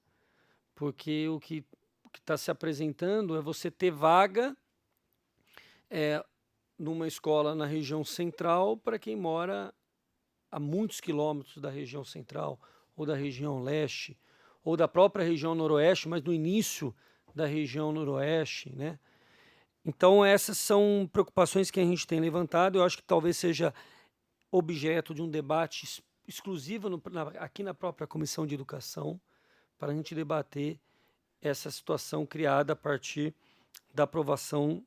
porque o que está se apresentando é você ter vaga numa escola na região central para quem mora a muitos quilômetros da região central, ou da região leste, ou da própria região noroeste, mas no início da região noroeste, né? Então, essas são preocupações que a gente tem levantado. Eu acho que talvez seja objeto de um debate exclusivo aqui na própria Comissão de Educação, para a gente debater essa situação criada a partir da aprovação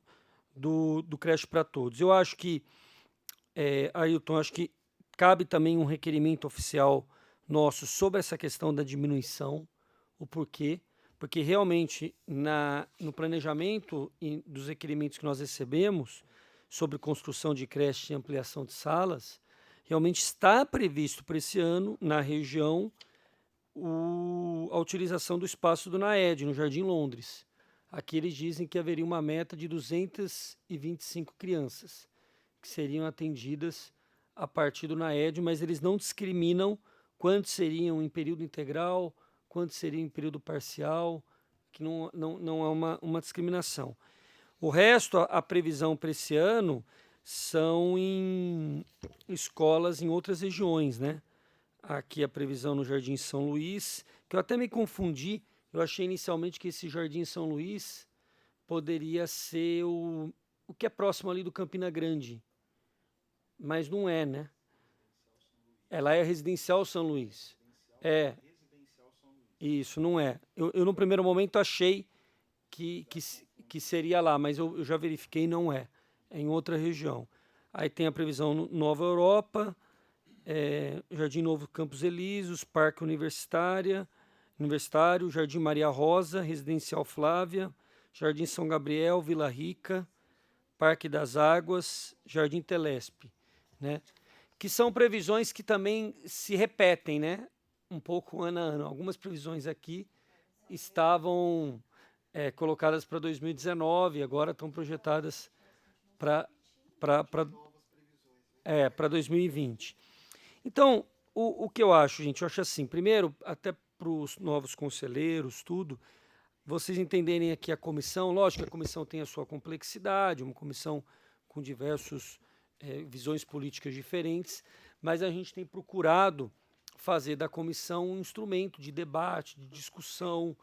do Creche para Todos. Eu acho que, Ailton, acho que cabe também um requerimento oficial nosso sobre essa questão da diminuição, o porquê, porque realmente no planejamento dos requerimentos que nós recebemos sobre construção de creche e ampliação de salas, realmente está previsto para esse ano, na região, a utilização do espaço do NAED, no Jardim Londres. Aqui eles dizem que haveria uma meta de 225 crianças que seriam atendidas a partir do NAED, mas eles não discriminam quantos seriam em período integral, quantos seriam em período parcial, que não há uma discriminação. O resto, a previsão para esse ano são em escolas em outras regiões, né? Aqui a previsão no Jardim São Luís, que eu até me confundi, eu achei inicialmente que esse Jardim São Luís poderia ser o que é próximo ali do Campina Grande, mas não é, né? Ela é Residencial São Luís. Isso, não é. Eu no primeiro momento achei que seria lá, mas eu já verifiquei, não é. É em outra região. Aí tem a previsão Nova Europa, Jardim Novo Campos Elíseos, Parque Universitário, Jardim Maria Rosa, Residencial Flávia, Jardim São Gabriel, Vila Rica, Parque das Águas, Jardim Telesp, né? Que são previsões que também se repetem, né? Um pouco ano a ano. Algumas previsões aqui estavam colocadas para 2019, agora estão projetadas para 2020. Então, o que eu acho, gente? Eu acho assim, primeiro, até para os novos conselheiros, tudo, vocês entenderem aqui a comissão, lógico que a comissão tem a sua complexidade, uma comissão com diversas visões políticas diferentes, mas a gente tem procurado fazer da comissão um instrumento de debate, de discussão,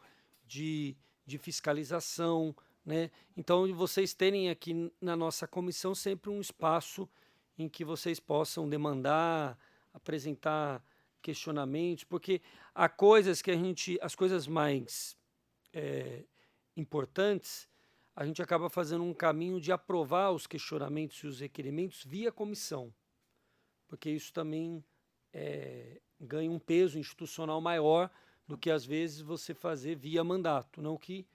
de fiscalização, né? Então, vocês terem aqui na nossa comissão sempre um espaço em que vocês possam demandar, apresentar questionamentos, porque há coisas que as coisas mais importantes, a gente acaba fazendo um caminho de aprovar os questionamentos e os requerimentos via comissão, porque isso também ganha um peso institucional maior do que, às vezes, você fazer via mandato. Não que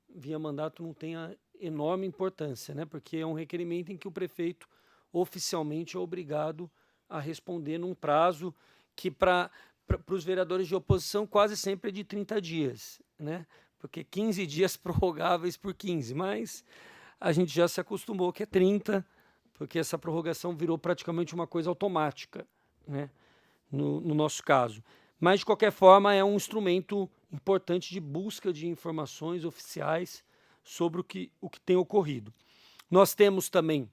via mandato não tenha enorme importância, né? Porque é um requerimento em que o prefeito oficialmente é obrigado a responder num prazo que, para os vereadores de oposição, quase sempre é de 30 dias, né? Porque 15 dias prorrogáveis por 15, mas a gente já se acostumou que é 30, porque essa prorrogação virou praticamente uma coisa automática, né? No nosso caso. Mas, de qualquer forma, é um instrumento importante de busca de informações oficiais sobre o que tem ocorrido. Nós temos também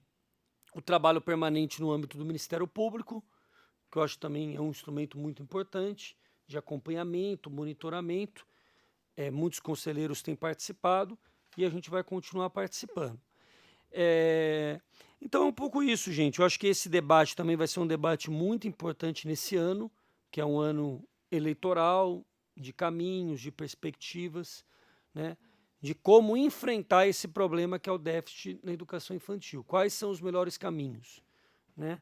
o trabalho permanente no âmbito do Ministério Público, que eu acho também é um instrumento muito importante de acompanhamento, monitoramento. Muitos conselheiros têm participado e a gente vai continuar participando. Então é um pouco isso, gente. Eu acho que esse debate também vai ser um debate muito importante nesse ano, que é um ano eleitoral, de caminhos, de perspectivas, né, de como enfrentar esse problema que é o déficit na educação infantil. Quais são os melhores caminhos, né?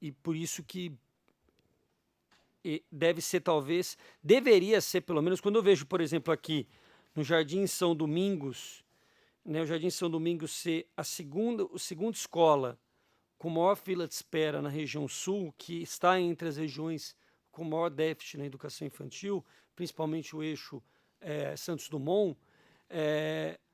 E por isso que deve ser, talvez, deveria ser, pelo menos, quando eu vejo, por exemplo, aqui no Jardim São Domingos, né, o Jardim São Domingos ser a segunda escola com maior fila de espera na região sul, que está entre as regiões com maior déficit na educação infantil, principalmente o eixo Santos Dumont,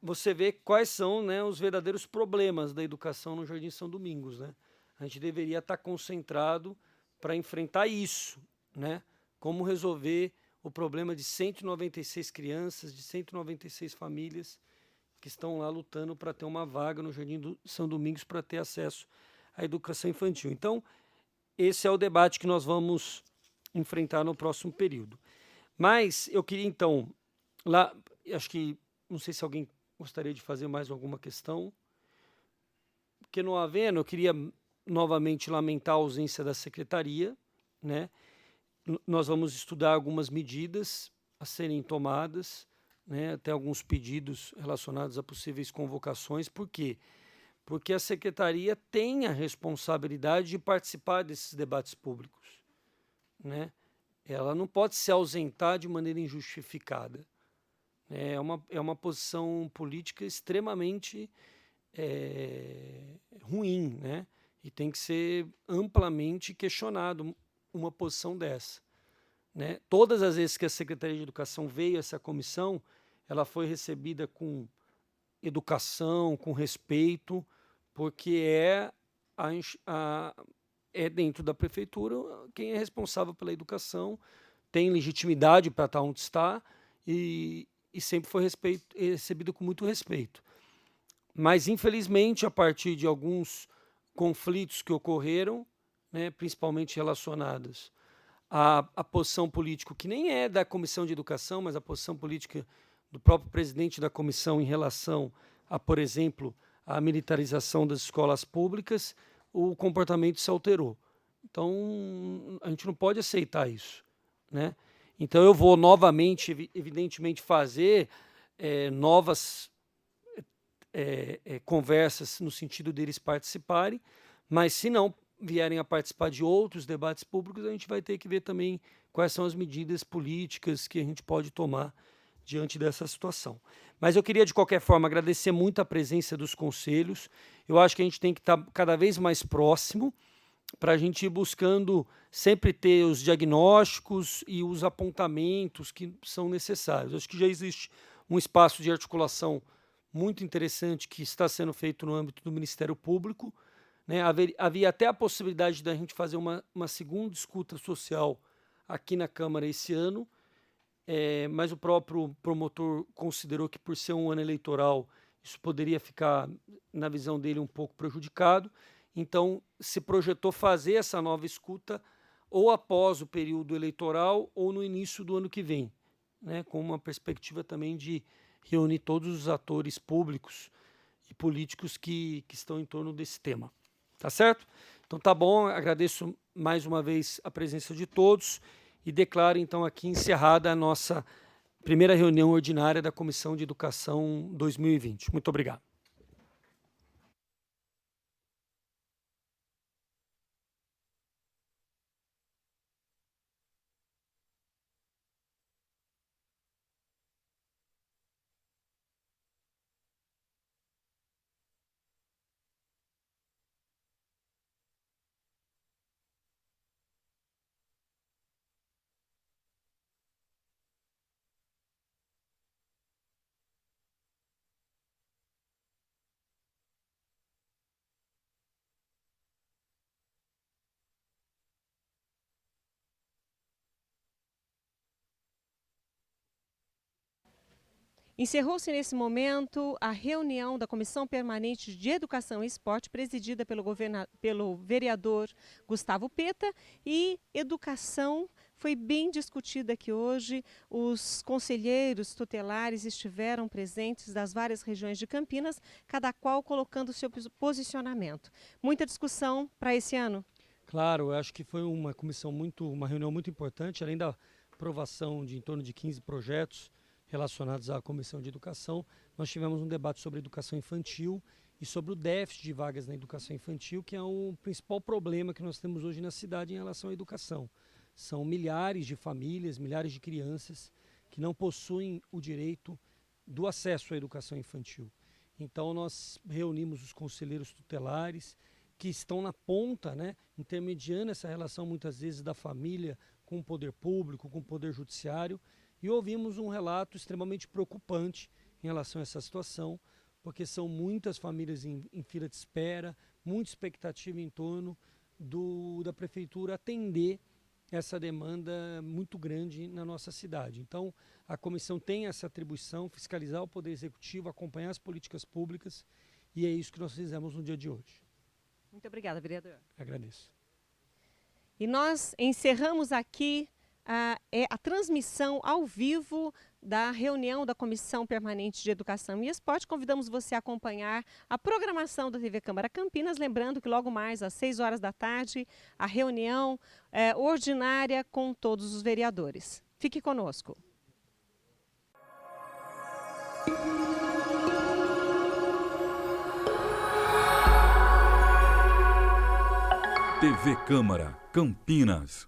você vê quais são, né, os verdadeiros problemas da educação no Jardim São Domingos, né? A gente deveria estar concentrado para enfrentar isso, né? Como resolver o problema de 196 crianças, de 196 famílias que estão lá lutando para ter uma vaga no Jardim do São Domingos para ter acesso à educação infantil. Então, esse é o debate que nós vamos enfrentar no próximo período. Mas eu queria, então, lá, acho que, não sei se alguém gostaria de fazer mais alguma questão, porque não havendo, eu queria novamente lamentar a ausência da secretaria, né? Nós vamos estudar algumas medidas a serem tomadas, né? Até alguns pedidos relacionados a possíveis convocações. Por quê? Porque a secretaria tem a responsabilidade de participar desses debates públicos, né? Ela não pode se ausentar de maneira injustificada. É uma posição política extremamente ruim, né? E tem que ser amplamente questionado uma posição dessa, né? Todas as vezes que a Secretaria de Educação veio a essa comissão, ela foi recebida com educação, com respeito, porque é dentro da prefeitura quem é responsável pela educação, tem legitimidade para estar onde está e sempre foi recebido com muito respeito. Mas, infelizmente, a partir de alguns conflitos que ocorreram, né, principalmente relacionados à posição política, que nem é da Comissão de Educação, mas a posição política do próprio presidente da comissão em relação a, por exemplo, a militarização das escolas públicas, o comportamento se alterou. Então, a gente não pode aceitar isso, né? Então, eu vou novamente, evidentemente, fazer novas conversas no sentido deles participarem, mas se não vierem a participar de outros debates públicos, a gente vai ter que ver também quais são as medidas políticas que a gente pode tomar diante dessa situação. Mas eu queria, de qualquer forma, agradecer muito a presença dos conselhos. Eu acho que a gente tem que estar cada vez mais próximo para a gente ir buscando sempre ter os diagnósticos e os apontamentos que são necessários. Acho que já existe um espaço de articulação muito interessante que está sendo feito no âmbito do Ministério Público, né? Havia até a possibilidade da gente fazer uma segunda escuta social aqui na Câmara esse ano, mas o próprio promotor considerou que, por ser um ano eleitoral, isso poderia ficar, na visão dele, um pouco prejudicado. Então, se projetou fazer essa nova escuta ou após o período eleitoral ou no início do ano que vem, né, com uma perspectiva também de reunir todos os atores públicos e políticos que estão em torno desse tema. Tá certo? Então tá bom, agradeço mais uma vez a presença de todos e declaro então aqui encerrada a nossa primeira reunião ordinária da Comissão de Educação 2020. Muito obrigado. Encerrou-se nesse momento a reunião da Comissão Permanente de Educação e Esporte, presidida pelo vereador Gustavo Peta, e educação foi bem discutida aqui hoje. Os conselheiros tutelares estiveram presentes das várias regiões de Campinas, cada qual colocando o seu posicionamento. Muita discussão para esse ano? Claro, eu acho que foi uma reunião muito importante, além da aprovação de em torno de 15 projetos relacionados à Comissão de Educação. Nós tivemos um debate sobre educação infantil e sobre o déficit de vagas na educação infantil, que é o principal problema que nós temos hoje na cidade em relação à educação. São milhares de famílias, milhares de crianças que não possuem o direito do acesso à educação infantil. Então nós reunimos os conselheiros tutelares que estão na ponta, né, intermediando essa relação muitas vezes da família com o poder público, com o poder judiciário, e ouvimos um relato extremamente preocupante em relação a essa situação, porque são muitas famílias em fila de espera, muita expectativa em torno da prefeitura atender essa demanda muito grande na nossa cidade. Então, a comissão tem essa atribuição, fiscalizar o Poder Executivo, acompanhar as políticas públicas, e é isso que nós fizemos no dia de hoje. Muito obrigada, vereador. Agradeço. E nós encerramos aqui a transmissão ao vivo da reunião da Comissão Permanente de Educação e Esporte. Convidamos você a acompanhar a programação da TV Câmara Campinas, lembrando que logo mais às 6 horas da tarde, a reunião ordinária com todos os vereadores. Fique conosco. TV Câmara Campinas.